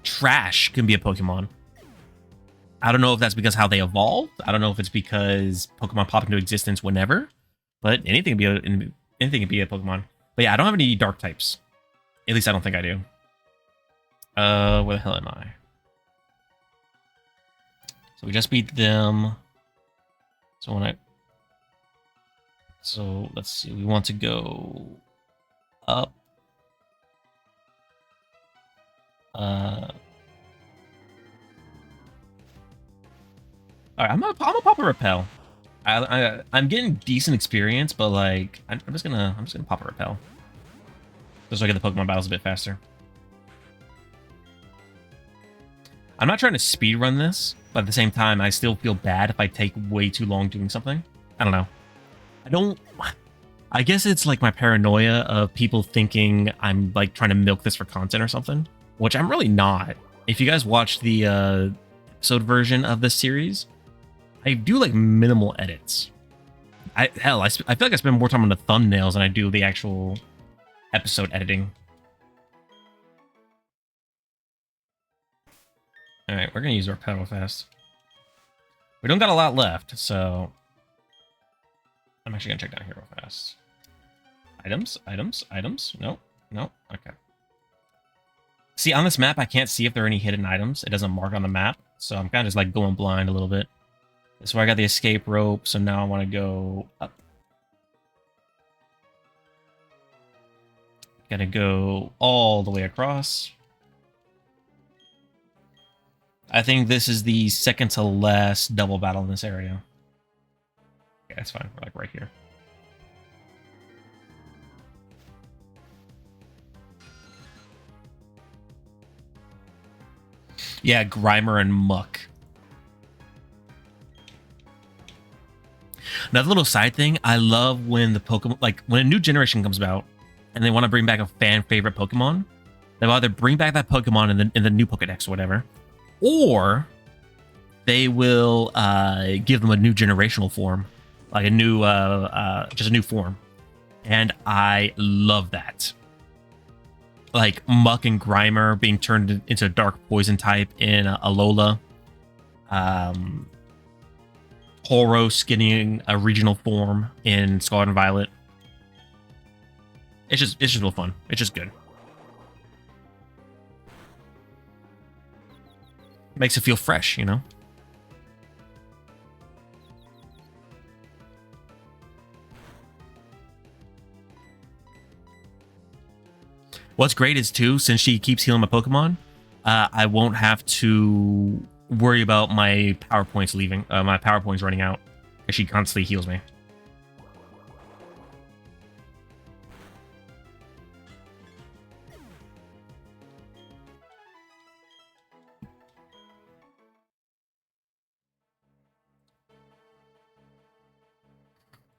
Trash can be a Pokemon. I don't know if that's because how they evolved. I don't know if it's because Pokemon pop into existence whenever. But anything can be a Pokemon. But yeah, I don't have any dark types. At least I don't think I do. Where the hell am I? So we just beat them. So let's see. We want to go up. All right, I'm gonna pop a repel. I'm getting decent experience, but like I'm just gonna pop a repel just so I get the Pokemon battles a bit faster. I'm not trying to speed run this, but at the same time, I still feel bad if I take way too long doing something. I don't know. I guess it's like my paranoia of people thinking I'm like trying to milk this for content or something, which I'm really not. If you guys watch the episode version of this series, I do like minimal edits. I feel like I spend more time on the thumbnails than I do the actual episode editing. All right, we're gonna use our pedal fast. We don't got a lot left, so I'm actually gonna check down here real fast. Items. No. Okay. See, on this map, I can't see if there are any hidden items. It doesn't mark on the map, so I'm kind of just like going blind a little bit. This is where I got the escape rope, so now I want to go up. Gotta go all the way across. I think this is the second to last double battle in this area. Yeah, that's fine. We're like right here. Yeah, Grimer and Muck. Another little side thing, I love when the Pokemon, like when a new generation comes about and they want to bring back a fan favorite Pokemon, they'll either bring back that Pokemon in the new Pokedex or whatever, or they will give them a new generational form, like a new, just a new form. And I love that. Like Muck and Grimer being turned into a dark poison type in Alola. Horos getting a regional form in Scarlet and Violet. It's just real fun. It's just good. Makes it feel fresh, you know? What's great is, too, since she keeps healing my Pokemon, I won't have to worry about my power points leaving, my power points running out, because she constantly heals me.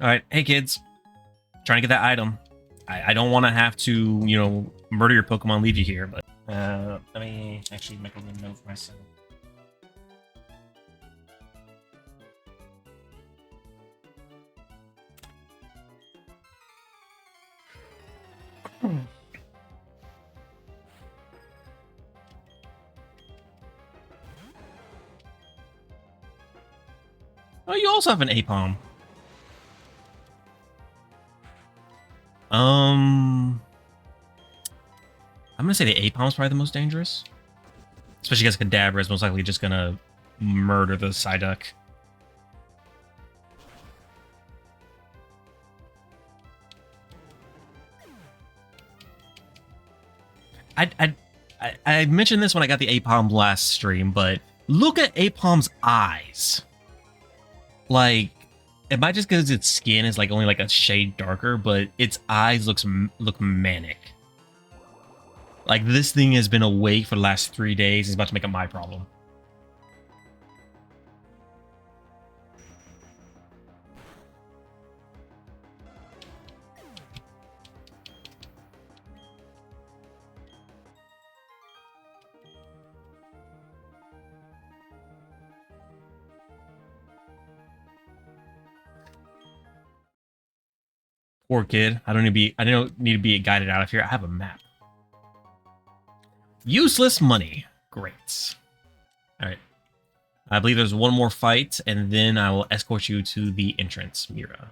All right, hey kids, trying to get that item. I don't want to have to, you know, murder your Pokemon, leave you here, but let me actually make a little note for myself. Oh, you also have an Apom. I'm gonna say the Apom's probably the most dangerous. Especially because Kadabra is most likely just gonna murder the Psyduck. I mentioned this when I got the Apom last stream, but look at Apom's eyes. Like, it might just because its skin is like only like a shade darker, but its eyes look manic. Like, this thing has been awake for the last 3 days. It's about to make it my problem. Poor kid. I don't need to be guided out of here. I have a map. Useless money. Great. All right. I believe there's one more fight, and then I will escort you to the entrance, Mira.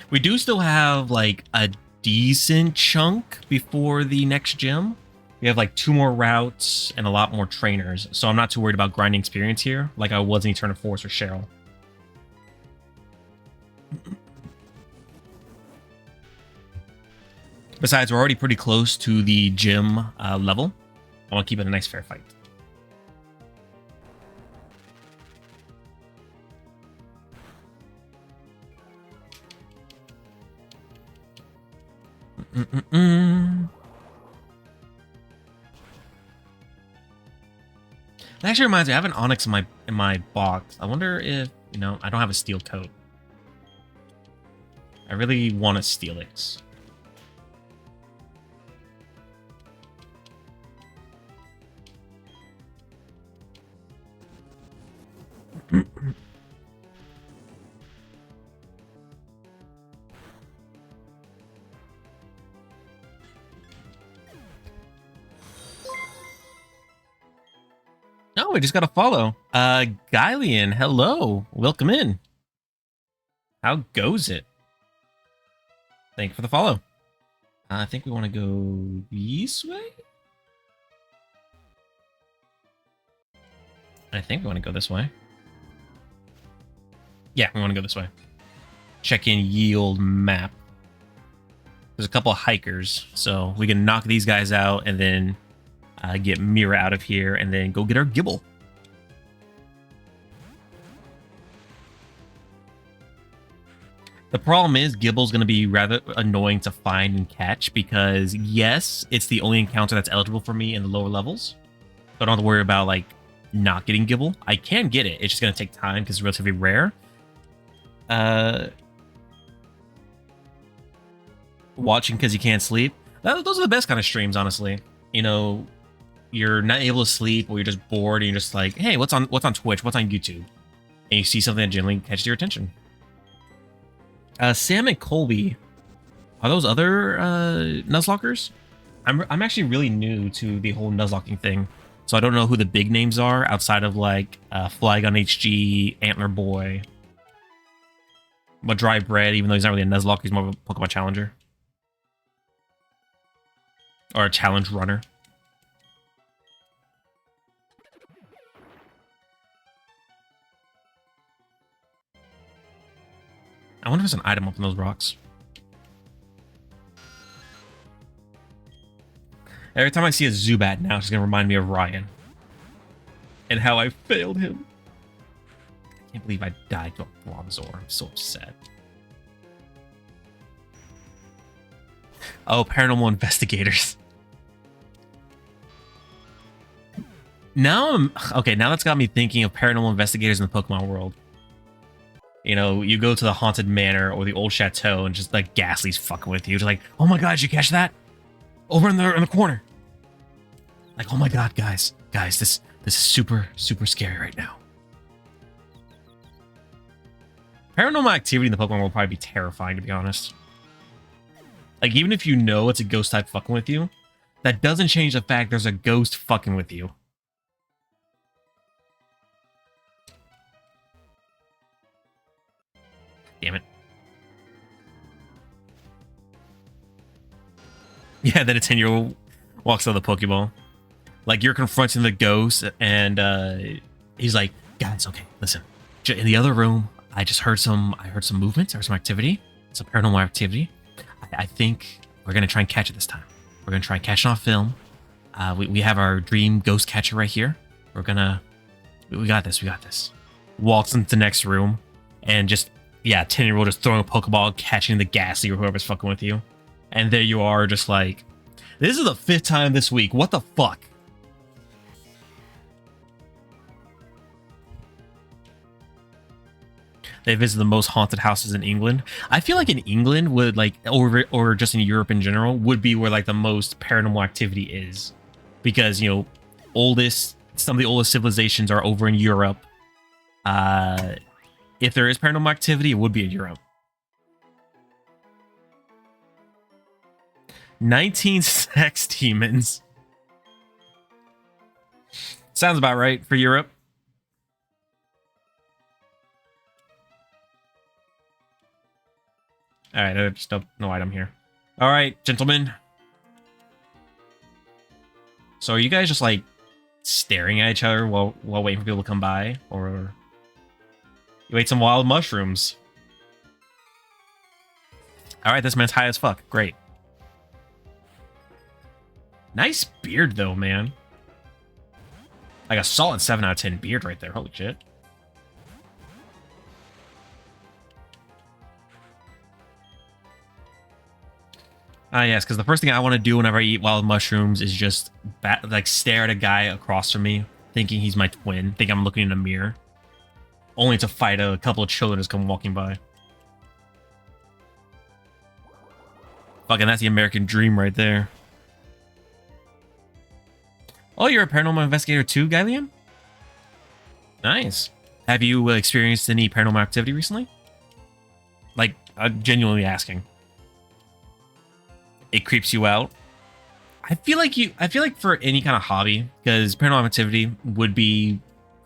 We do still have, like, a decent chunk before the next gym. We have, like, 2 more routes and a lot more trainers, so I'm not too worried about grinding experience here, like I was in Eternal Force or Cheryl. Besides, we're already pretty close to the gym level. I want to keep it a nice fair fight. That actually reminds me, I have an Onyx in my box. I wonder if, you know, I don't have a steel coat. I really want a Steelix. Oh, we just got a follow. Gylian, hello. Welcome in. How goes it? Thank you for the follow. I think we want to go this way. I think we want to go this way. Yeah, we want to go this way. Check in yield map. There's a couple of hikers, so we can knock these guys out and then get Mira out of here and then go get our Gibble. The problem is Gibble's going to be rather annoying to find and catch because, yes, it's the only encounter that's eligible for me in the lower levels. So I don't have to worry about, like, not getting Gibble. I can get it. It's just going to take time because it's relatively rare. Watching because you can't sleep. Those are the best kind of streams, honestly. You know, you're not able to sleep or you're just bored and you're just like, hey, what's on Twitch? What's on YouTube? And you see something that generally catches your attention. Sam and Colby, are those other Nuzlockers? I'm actually really new to the whole Nuzlocking thing, so I don't know who the big names are outside of like Flygon HG, Antler Boy, but Dry Bread, even though he's not really a Nuzlocke, he's more of a Pokemon Challenger. Or a Challenge Runner. I wonder if there's an item up in those rocks. Every time I see a Zubat now, it's going to remind me of Ryan. And how I failed him. I can't believe I died to a Bronzor. I'm so upset. Oh, Paranormal Investigators. Now that's got me thinking of Paranormal Investigators in the Pokemon world. You know, you go to the Haunted Manor or the Old Chateau and just like Ghastly's fucking with you. Just like, oh my god, did you catch that? Over in the corner. Like, oh my god, guys, this is super scary right now. Paranormal activity in the Pokemon world will probably be terrifying, to be honest. Like, even if you know it's a ghost type fucking with you, that doesn't change the fact there's a ghost fucking with you. Damn it. Yeah, then a 10-year-old walks out of the Pokeball. Like, you're confronting the ghost, and he's like, guys, okay, listen. In the other room, I heard some movement, or some activity, some paranormal activity. I think we're going to try and catch it this time. We're going to try and catch it on film. We have our dream ghost catcher right here. We got this. Walks into the next room, and just... yeah, 10-year-old just throwing a Pokeball, catching the Ghastly or whoever's fucking with you. And there you are, just like, this is the 5th time this week. What the fuck? They visit the most haunted houses in England. I feel like in England would like, or just in Europe in general, would be where like the most paranormal activity is. Because, you know, some of the oldest civilizations are over in Europe. If there is paranormal activity, it would be in Europe. 19 sex demons. Sounds about right for Europe. Alright, I just don't no item here. Alright, gentlemen. So are you guys just like staring at each other while waiting for people to come by? Or... you ate some wild mushrooms. Alright, this man's high as fuck. Great. Nice beard, though, man. Like a solid 7 out of 10 beard right there. Holy shit. Ah, yes, because the first thing I want to do whenever I eat wild mushrooms is just like stare at a guy across from me, thinking he's my twin, think I'm looking in a mirror. Only to fight a couple of children as come walking by. Fucking, that's the American dream right there. Oh, you're a paranormal investigator too, Guylian? Nice. Have you experienced any paranormal activity recently? Like, I'm genuinely asking. It creeps you out? I feel like for any kind of hobby, because paranormal activity would be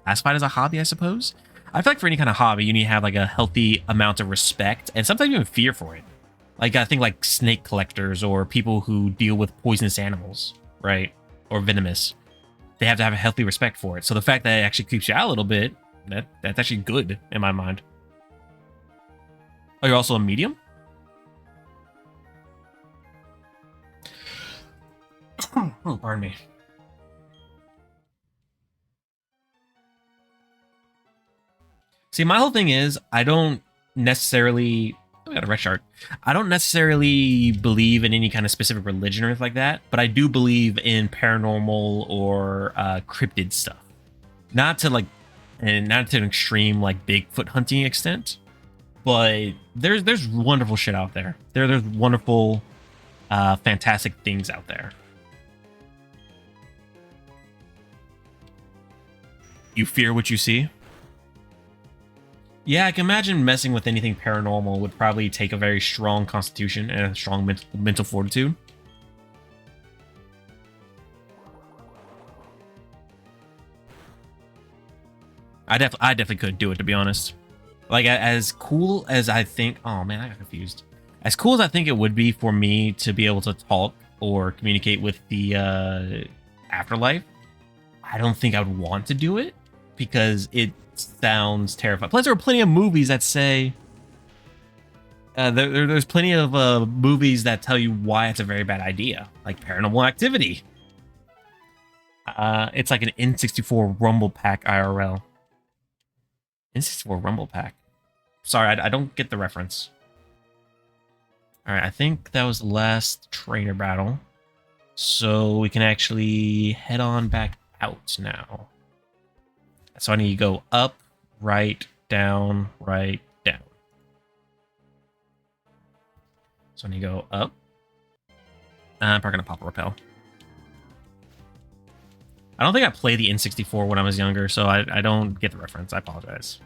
classified as a hobby, I suppose. I feel like for any kind of hobby, you need to have like a healthy amount of respect and sometimes even fear for it. Like, I think like snake collectors or people who deal with poisonous animals, right? Or venomous. they have to have a healthy respect for it. So the fact that it actually creeps you out a little bit, that's actually good in my mind. Oh, you're also a medium? Oh, pardon me. See, my whole thing is I don't necessarily... I got a red shark. I don't necessarily believe in any kind of specific religion or anything like that, but I do believe in paranormal or cryptid stuff. Not to like, and not to an extreme like Bigfoot hunting extent, but there's wonderful shit out there. There's wonderful, fantastic things out there. You fear what you see? Yeah, I can imagine messing with anything paranormal would probably take a very strong constitution and a strong mental fortitude. I definitely couldn't do it, to be honest. Like, as cool as I think... Oh, man, I got confused. As cool as I think it would be for me to be able to talk or communicate with the afterlife, I don't think I would want to do it because it sounds terrifying. Plus, there are plenty of movies that say... there's plenty of movies that tell you why it's a very bad idea, like Paranormal Activity. It's like an N64 Rumble Pack IRL. N64 Rumble Pack. Sorry, I don't get the reference. All right, I think that was the last trainer battle. So we can actually head on back out now. So I need to go up, right, down, right, down. So I need to go up. I'm probably going to pop a repel. I don't think I played the N64 when I was younger, so I don't get the reference. I apologize.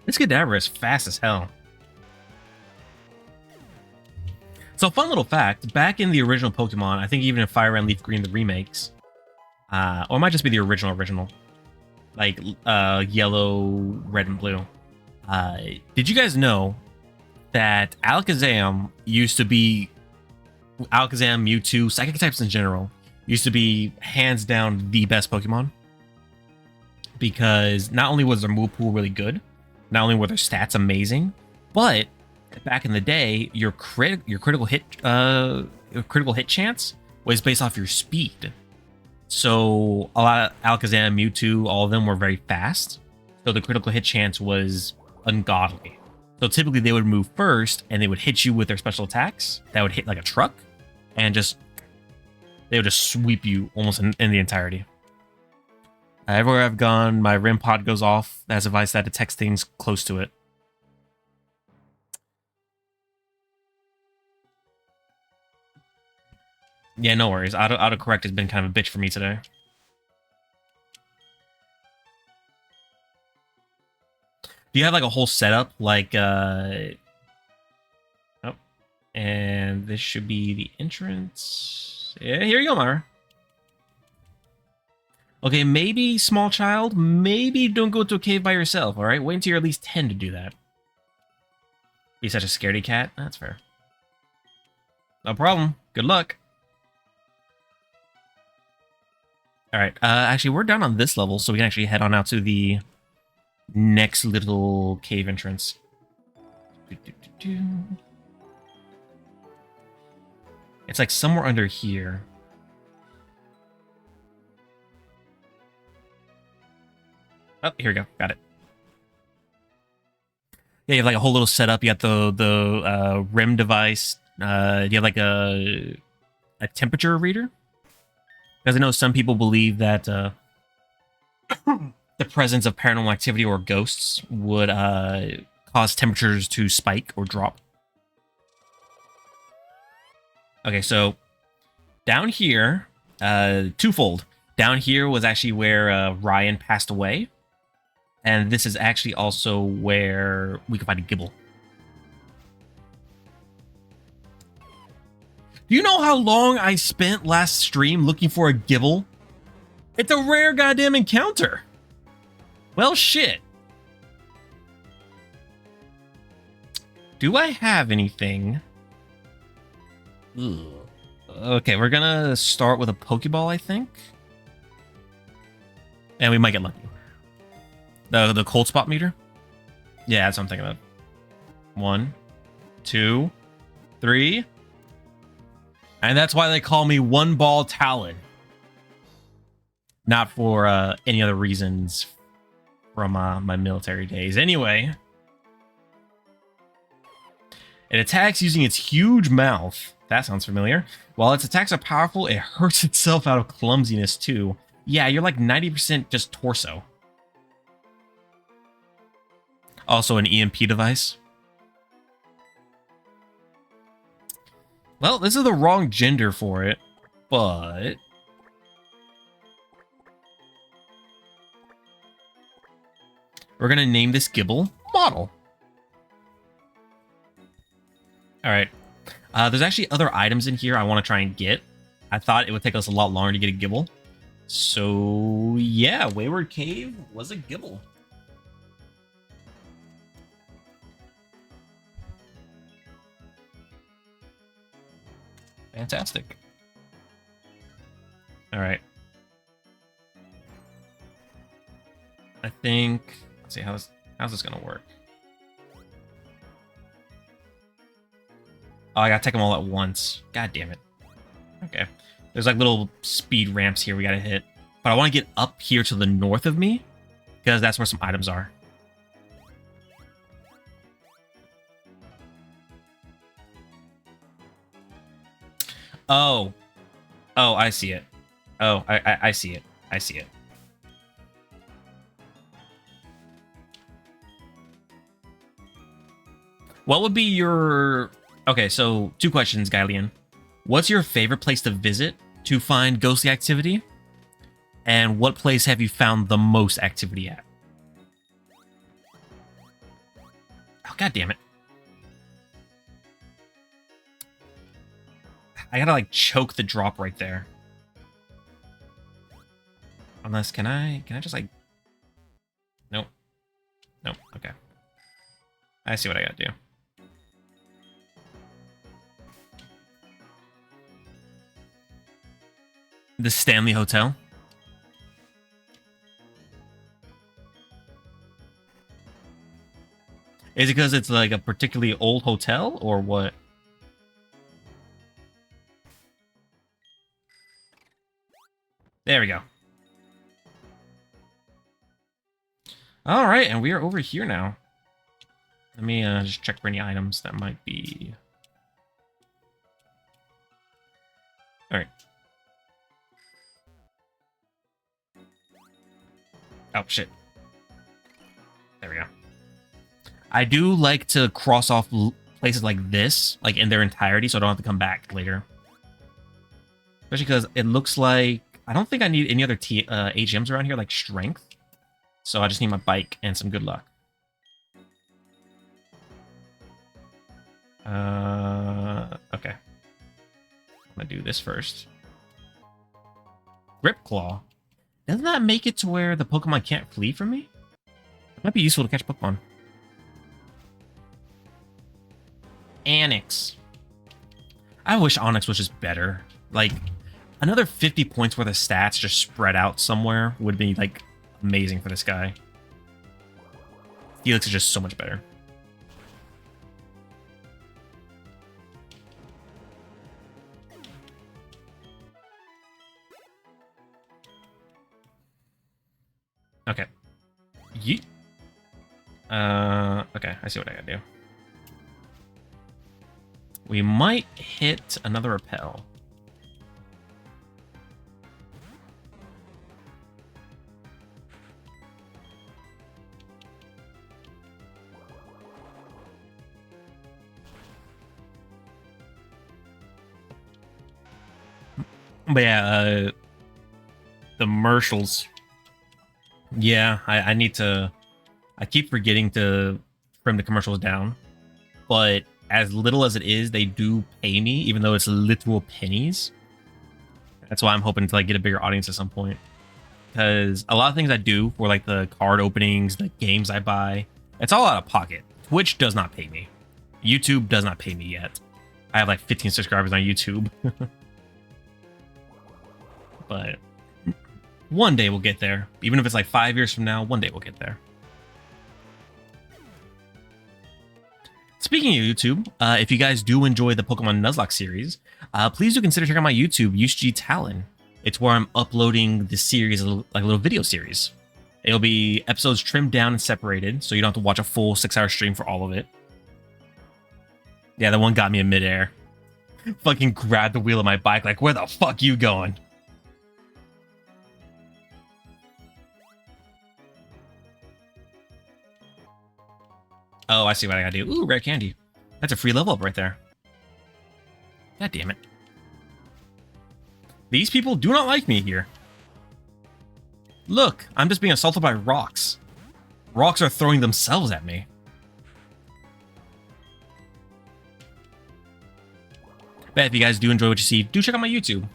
This Kadabra is fast as hell. So, fun little fact, back in the original Pokemon, I think even in Fire Red, Leaf Green, the remakes, or it might just be the original, like yellow, red, and blue. Did you guys know that Alakazam used to be, Alakazam, Mewtwo, Psychic types in general, used to be hands down the best Pokemon? Because not only was their move pool really good, not only were their stats amazing, but back in the day, your critical hit chance was based off your speed. So a lot of Alakazam, Mewtwo, all of them were very fast. So the critical hit chance was ungodly. So typically they would move first and they would hit you with their special attacks that would hit like a truck and they would just sweep you almost in the entirety. Everywhere I've gone, my REM pod goes off. That has a device that detects things close to it. Yeah, no worries. Autocorrect has been kind of a bitch for me today. Do you have like a whole setup? Like, oh, and this should be the entrance. Yeah, here you go, Myra. Okay, maybe small child, maybe don't go to a cave by yourself, all right? Wait until you're at least 10 to do that. Be such a scaredy cat? That's fair. No problem. Good luck. All right, actually, we're down on this level, so we can actually head on out to the next little cave entrance. It's like somewhere under here. Oh, here we go. Got it. Yeah, you have like a whole little setup. You got the REM device. You have like a temperature reader. Because I know some people believe that the presence of paranormal activity or ghosts would cause temperatures to spike or drop. Okay, so down here, twofold. Down here was actually where Ryan passed away. And this is actually also where we can find a Gible. Do you know how long I spent last stream looking for a Gible? It's a rare goddamn encounter. Well, shit. Do I have anything? Ugh. Okay, we're gonna start with a Pokeball, I think. And we might get lucky. The cold spot meter? Yeah, that's what I'm thinking of. 1, 2, 3. And that's why they call me One Ball Talon. Not for any other reasons from my military days. Anyway. It attacks using its huge mouth. That sounds familiar. While its attacks are powerful, it hurts itself out of clumsiness too. Yeah, you're like 90% just torso. Also an EMP device. Well, this is the wrong gender for it, but... we're going to name this Gibble Model. Alright. There's actually other items in here I want to try and get. I thought it would take us a lot longer to get a Gibble. So, yeah, Wayward Cave was a Gibble. Fantastic. Alright. I think... let's see, how's this gonna work? Oh, I gotta take them all at once. God damn it. Okay. There's like little speed ramps here we gotta hit. But I want to get up here to the north of me, because that's where some items are. Oh. Oh, I see it. Oh, I see it. I see it. What would be your... okay, so 2 questions, Gyleon. What's your favorite place to visit to find ghostly activity? And what place have you found the most activity at? Oh, God damn it. I gotta, like, choke the drop right there. Unless, can I just, like... nope. Nope, okay. I see what I gotta do. The Stanley Hotel. Is it because it's like a particularly old hotel or what? There we go. All right, and we are over here now. Let me just check for any items that might be... all right. Oh, shit. There we go. I do like to cross off places like this, like in their entirety, so I don't have to come back later. Especially because it looks like... I don't think I need any other HMs around here, like strength. So I just need my bike and some good luck. Okay. I'm gonna do this first. Grip Claw. Doesn't that make it to where the Pokemon can't flee from me? It might be useful to catch Pokemon. Onyx. I wish Onyx was just better. Like, another 50 points worth of stats just spread out somewhere would be, like, amazing for this guy. Helix is just so much better. Okay. Yeet. Okay, I see what I gotta do. We might hit another repel. But yeah, the Marshals. Yeah, I need to... I keep forgetting to trim the commercials down. But as little as it is, they do pay me, even though it's literal pennies. That's why I'm hoping to like get a bigger audience at some point. because a lot of things I do for like the card openings, the games I buy, it's all out of pocket. Twitch does not pay me. YouTube does not pay me yet. I have like 15 subscribers on YouTube. But one day we'll get there. Even if it's like 5 years from now, one day we'll get there. Speaking of YouTube, if you guys do enjoy the Pokemon Nuzlocke series, please do consider checking out my YouTube, USG Talon. It's where I'm uploading the series, like a little video series. It'll be episodes trimmed down and separated, so you don't have to watch a full 6-hour stream for all of it. Yeah, that one got me in midair. Fucking grabbed the wheel of my bike, like, where the fuck you going? Oh, I see what I gotta do. Ooh, rare candy. That's a free level up right there. God damn it. These people do not like me here. Look, I'm just being assaulted by rocks. Rocks are throwing themselves at me. But if you guys do enjoy what you see, do check out my YouTube.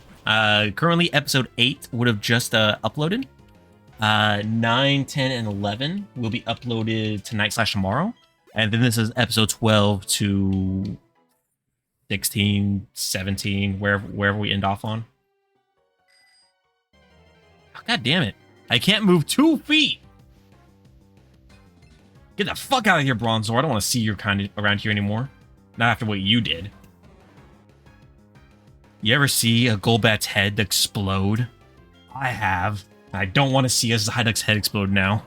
Currently, episode 8 would have just uploaded. 9, 10, and 11 will be uploaded tonight/tomorrow. And then this is episode 12 to 16, 17, wherever we end off on. Oh, God damn it. I can't move 2 feet. Get the fuck out of here, Bronzor. I don't want to see your kind around here anymore. Not after what you did. You ever see a Golbat's head explode? I have. I don't want to see a Psyduck's head explode now.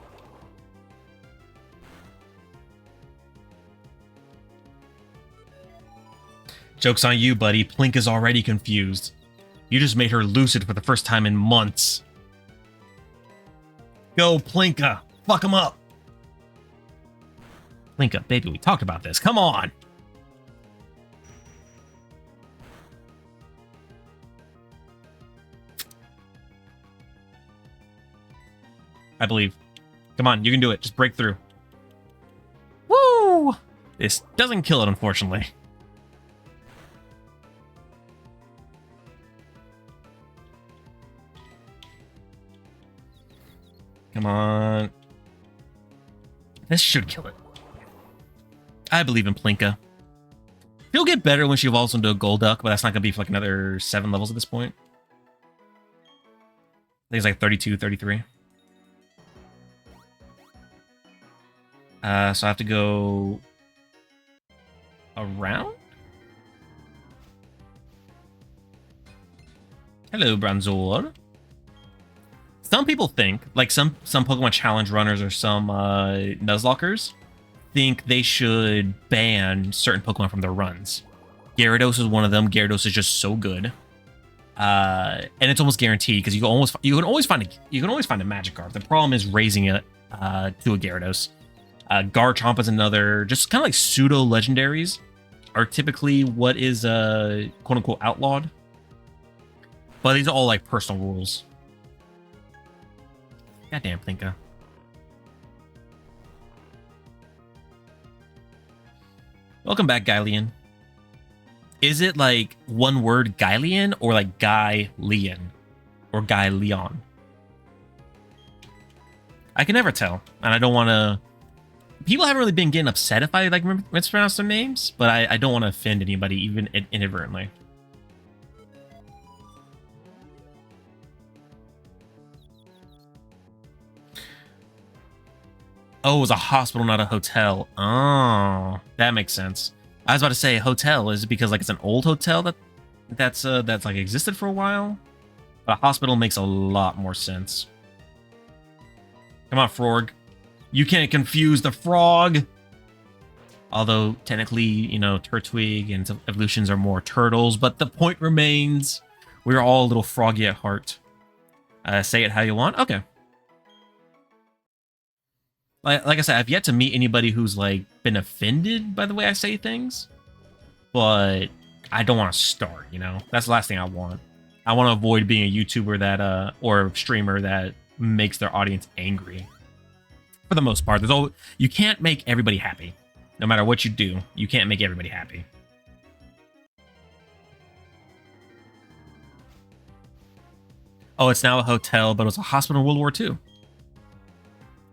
Joke's on you, buddy. Plink is already confused. You just made her lucid for the first time in months. Go, Plinka. Fuck him up. Plinka, baby, we talked about this. Come on. I believe. Come on, you can do it. Just break through. Woo! This doesn't kill it, unfortunately. Come on. This should kill it. I believe in Plinka. She'll get better when she evolves into a Golduck, but that's not going to be for like another 7 levels at this point. I think it's like 32, 33. So I have to go around? Hello, Bronzor. Some people think, like some Pokemon Challenge runners or some Nuzlockers, think they should ban certain Pokemon from their runs. Gyarados is one of them. Gyarados is just so good, and it's almost guaranteed because you can always find a Magikarp. The problem is raising it to a Gyarados. Garchomp is another. Just kind of like pseudo legendaries are typically what is quote unquote outlawed, but these are all like personal rules. Goddamn, Plinka. Welcome back, Gyleon. Is it like one word Gyleon or like Guy-Leon? Or Guy-Leon? I can never tell, and I don't want to... People haven't really been getting upset if I like mispronounce their names, but I don't want to offend anybody, even inadvertently. Oh, it was a hospital, not a hotel. Oh, that makes sense. I was about to say hotel. Is it because like it's an old hotel that's like existed for a while? But a hospital makes a lot more sense. Come on, Frog. You can't confuse the frog. Although technically, you know, Turtwig and evolutions are more turtles, but the point remains, we're all a little froggy at heart. Say it how you want. Okay. Like I said, I've yet to meet anybody who's like been offended by the way I say things, but I don't want to start, you know? That's the last thing I want. I want to avoid being a YouTuber that, or a streamer that makes their audience angry. For the most part, you can't make everybody happy. No matter what you do, you can't make everybody happy. Oh, it's now a hotel, but it was a hospital in World War II.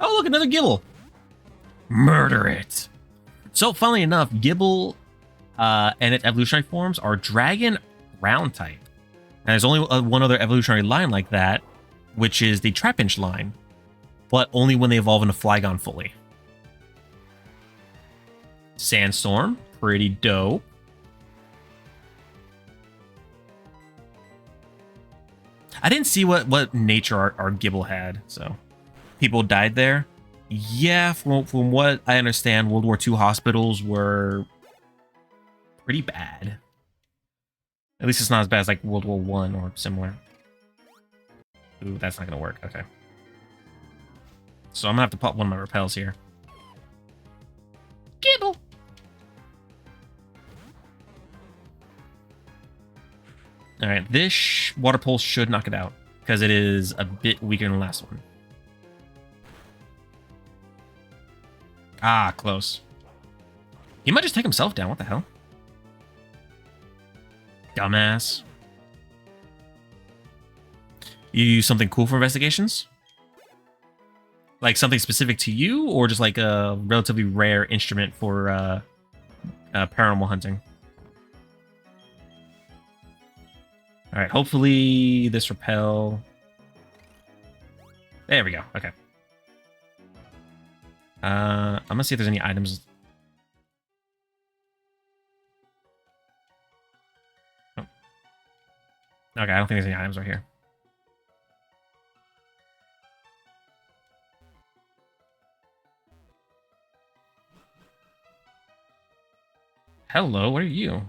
Oh, look, another Gibble. Murder it. So, funnily enough, Gibble and its evolutionary forms are Dragon Ground type. And there's only one other evolutionary line like that, which is the Trapinch line, but only when they evolve into Flygon fully. Sandstorm, pretty dope. I didn't see what nature our Gibble had, so people died there. Yeah, from what I understand, World War II hospitals were pretty bad. At least it's not as bad as like World War I or similar. Ooh, that's not gonna work. Okay. So I'm gonna have to pop one of my repels here. Gibble! Alright, this water pulse should knock it out, because it is a bit weaker than the last one. Ah, close. He might just take himself down. What the hell? Dumbass. You use something cool for investigations? Like something specific to you, or just like a relatively rare instrument for paranormal hunting? Alright, hopefully this repel... There we go, okay. I'm gonna see if there's any items. Oh. Okay, I don't think there's any items right here. Hello, what are you?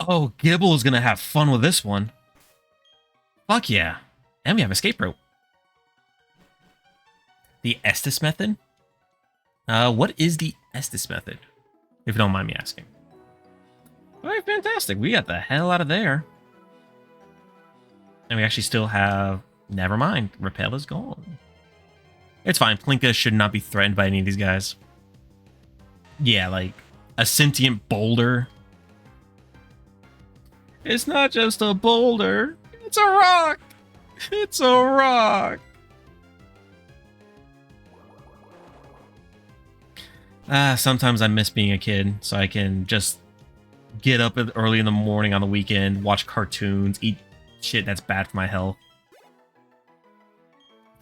Oh, Gibble is gonna have fun with this one. Fuck yeah. And we have escape rope. The Estes method? What is the Estes method? If you don't mind me asking. Alright, fantastic. We got the hell out of there. And we actually still have... Never mind. Repel is gone. It's fine. Plinka should not be threatened by any of these guys. Yeah, like a sentient boulder. It's not just a boulder. It's a rock. It's a rock. Sometimes I miss being a kid, so I can just get up early in the morning on the weekend, watch cartoons, eat shit that's bad for my health.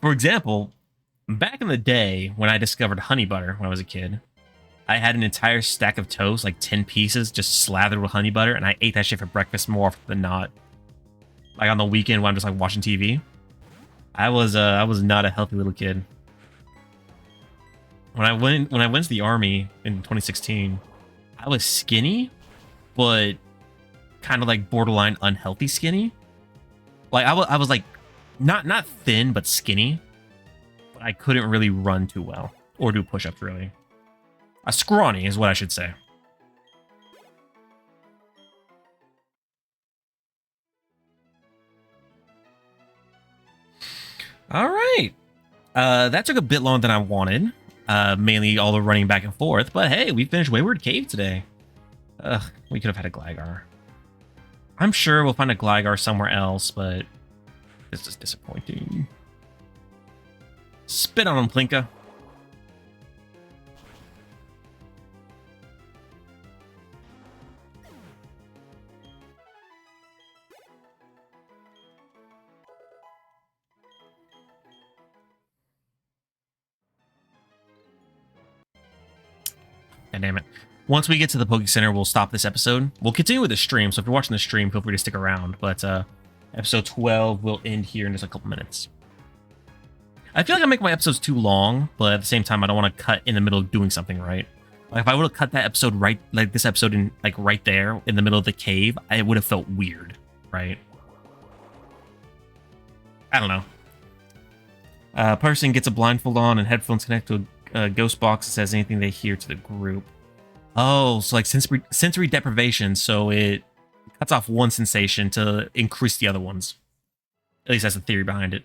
For example, back in the day when I discovered honey butter when I was a kid, I had an entire stack of toast, like 10 pieces, just slathered with honey butter, and I ate that shit for breakfast more often than not. Like on the weekend when I'm just like watching TV. I was not a healthy little kid. When I went to the army in 2016, I was skinny, but kind of like borderline unhealthy skinny. Like I was like not thin but skinny, but I couldn't really run too well or do push-ups really. A scrawny is what I should say. All right. That took a bit longer than I wanted. Mainly all the running back and forth, but hey, we finished Wayward Cave today. Ugh, we could have had a Gligar. I'm sure we'll find a Gligar somewhere else, but this is disappointing. Spit on him, Plinka. God damn it. Once we get to the Poke Center, we'll stop this episode. We'll continue with the stream, so if you're watching the stream, feel free to stick around. But episode 12 will end here in just a couple minutes. I feel like I make my episodes too long, but at the same time, I don't want to cut in the middle of doing something, right? Like if I would have cut that episode right, like this episode in like right there in the middle of the cave, it would have felt weird, right? I don't know. Person gets a blindfold on and headphones connect to a ghost box that says anything they hear to the group. Oh, so like sensory deprivation, so it cuts off one sensation to increase the other ones. At least that's the theory behind it.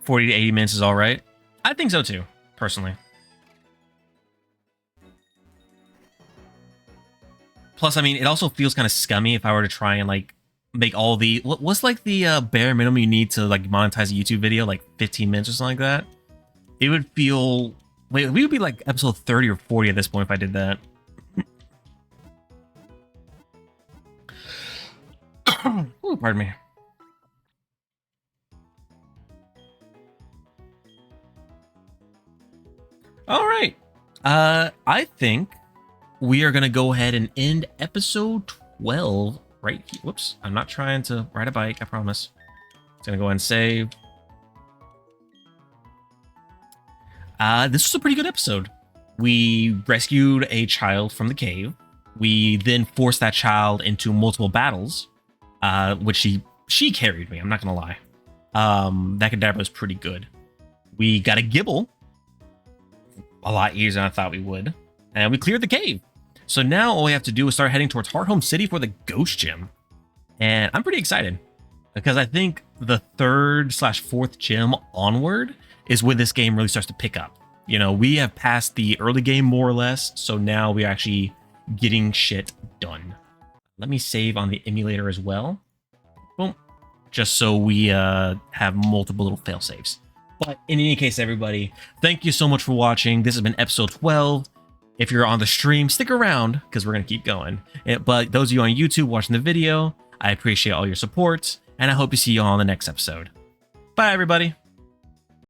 $40 to 80 minutes is all right. I think so too, personally. Plus, I mean, it also feels kind of scummy if I were to try and like make all the what's like the bare minimum you need to like monetize a YouTube video, like 15 minutes or something like that. It would feel we would be like episode 30 or 40 at this point if I did that. Ooh, pardon me. All right. I think we are gonna go ahead and end episode 12 right here. Whoops, I'm not trying to ride a bike, I promise. It's gonna go ahead and save. This was a pretty good episode. We rescued a child from the cave. We then forced that child into multiple battles, which she carried me, I'm not gonna lie. That Kadabra was pretty good. We got a Gibble, a lot easier than I thought we would. And we cleared the cave. So now all we have to do is start heading towards Hearthome City for the Ghost Gym. And I'm pretty excited because I think the 3rd/4th gym onward is when this game really starts to pick up. You know, we have passed the early game more or less. So now we're actually getting shit done. Let me save on the emulator as well. Boom. Just so we have multiple little fail saves. But in any case, everybody, thank you so much for watching. This has been episode 12. If you're on the stream, stick around because we're going to keep going. But those of you on YouTube watching the video, I appreciate all your support, and I hope to see you all on the next episode. Bye, everybody.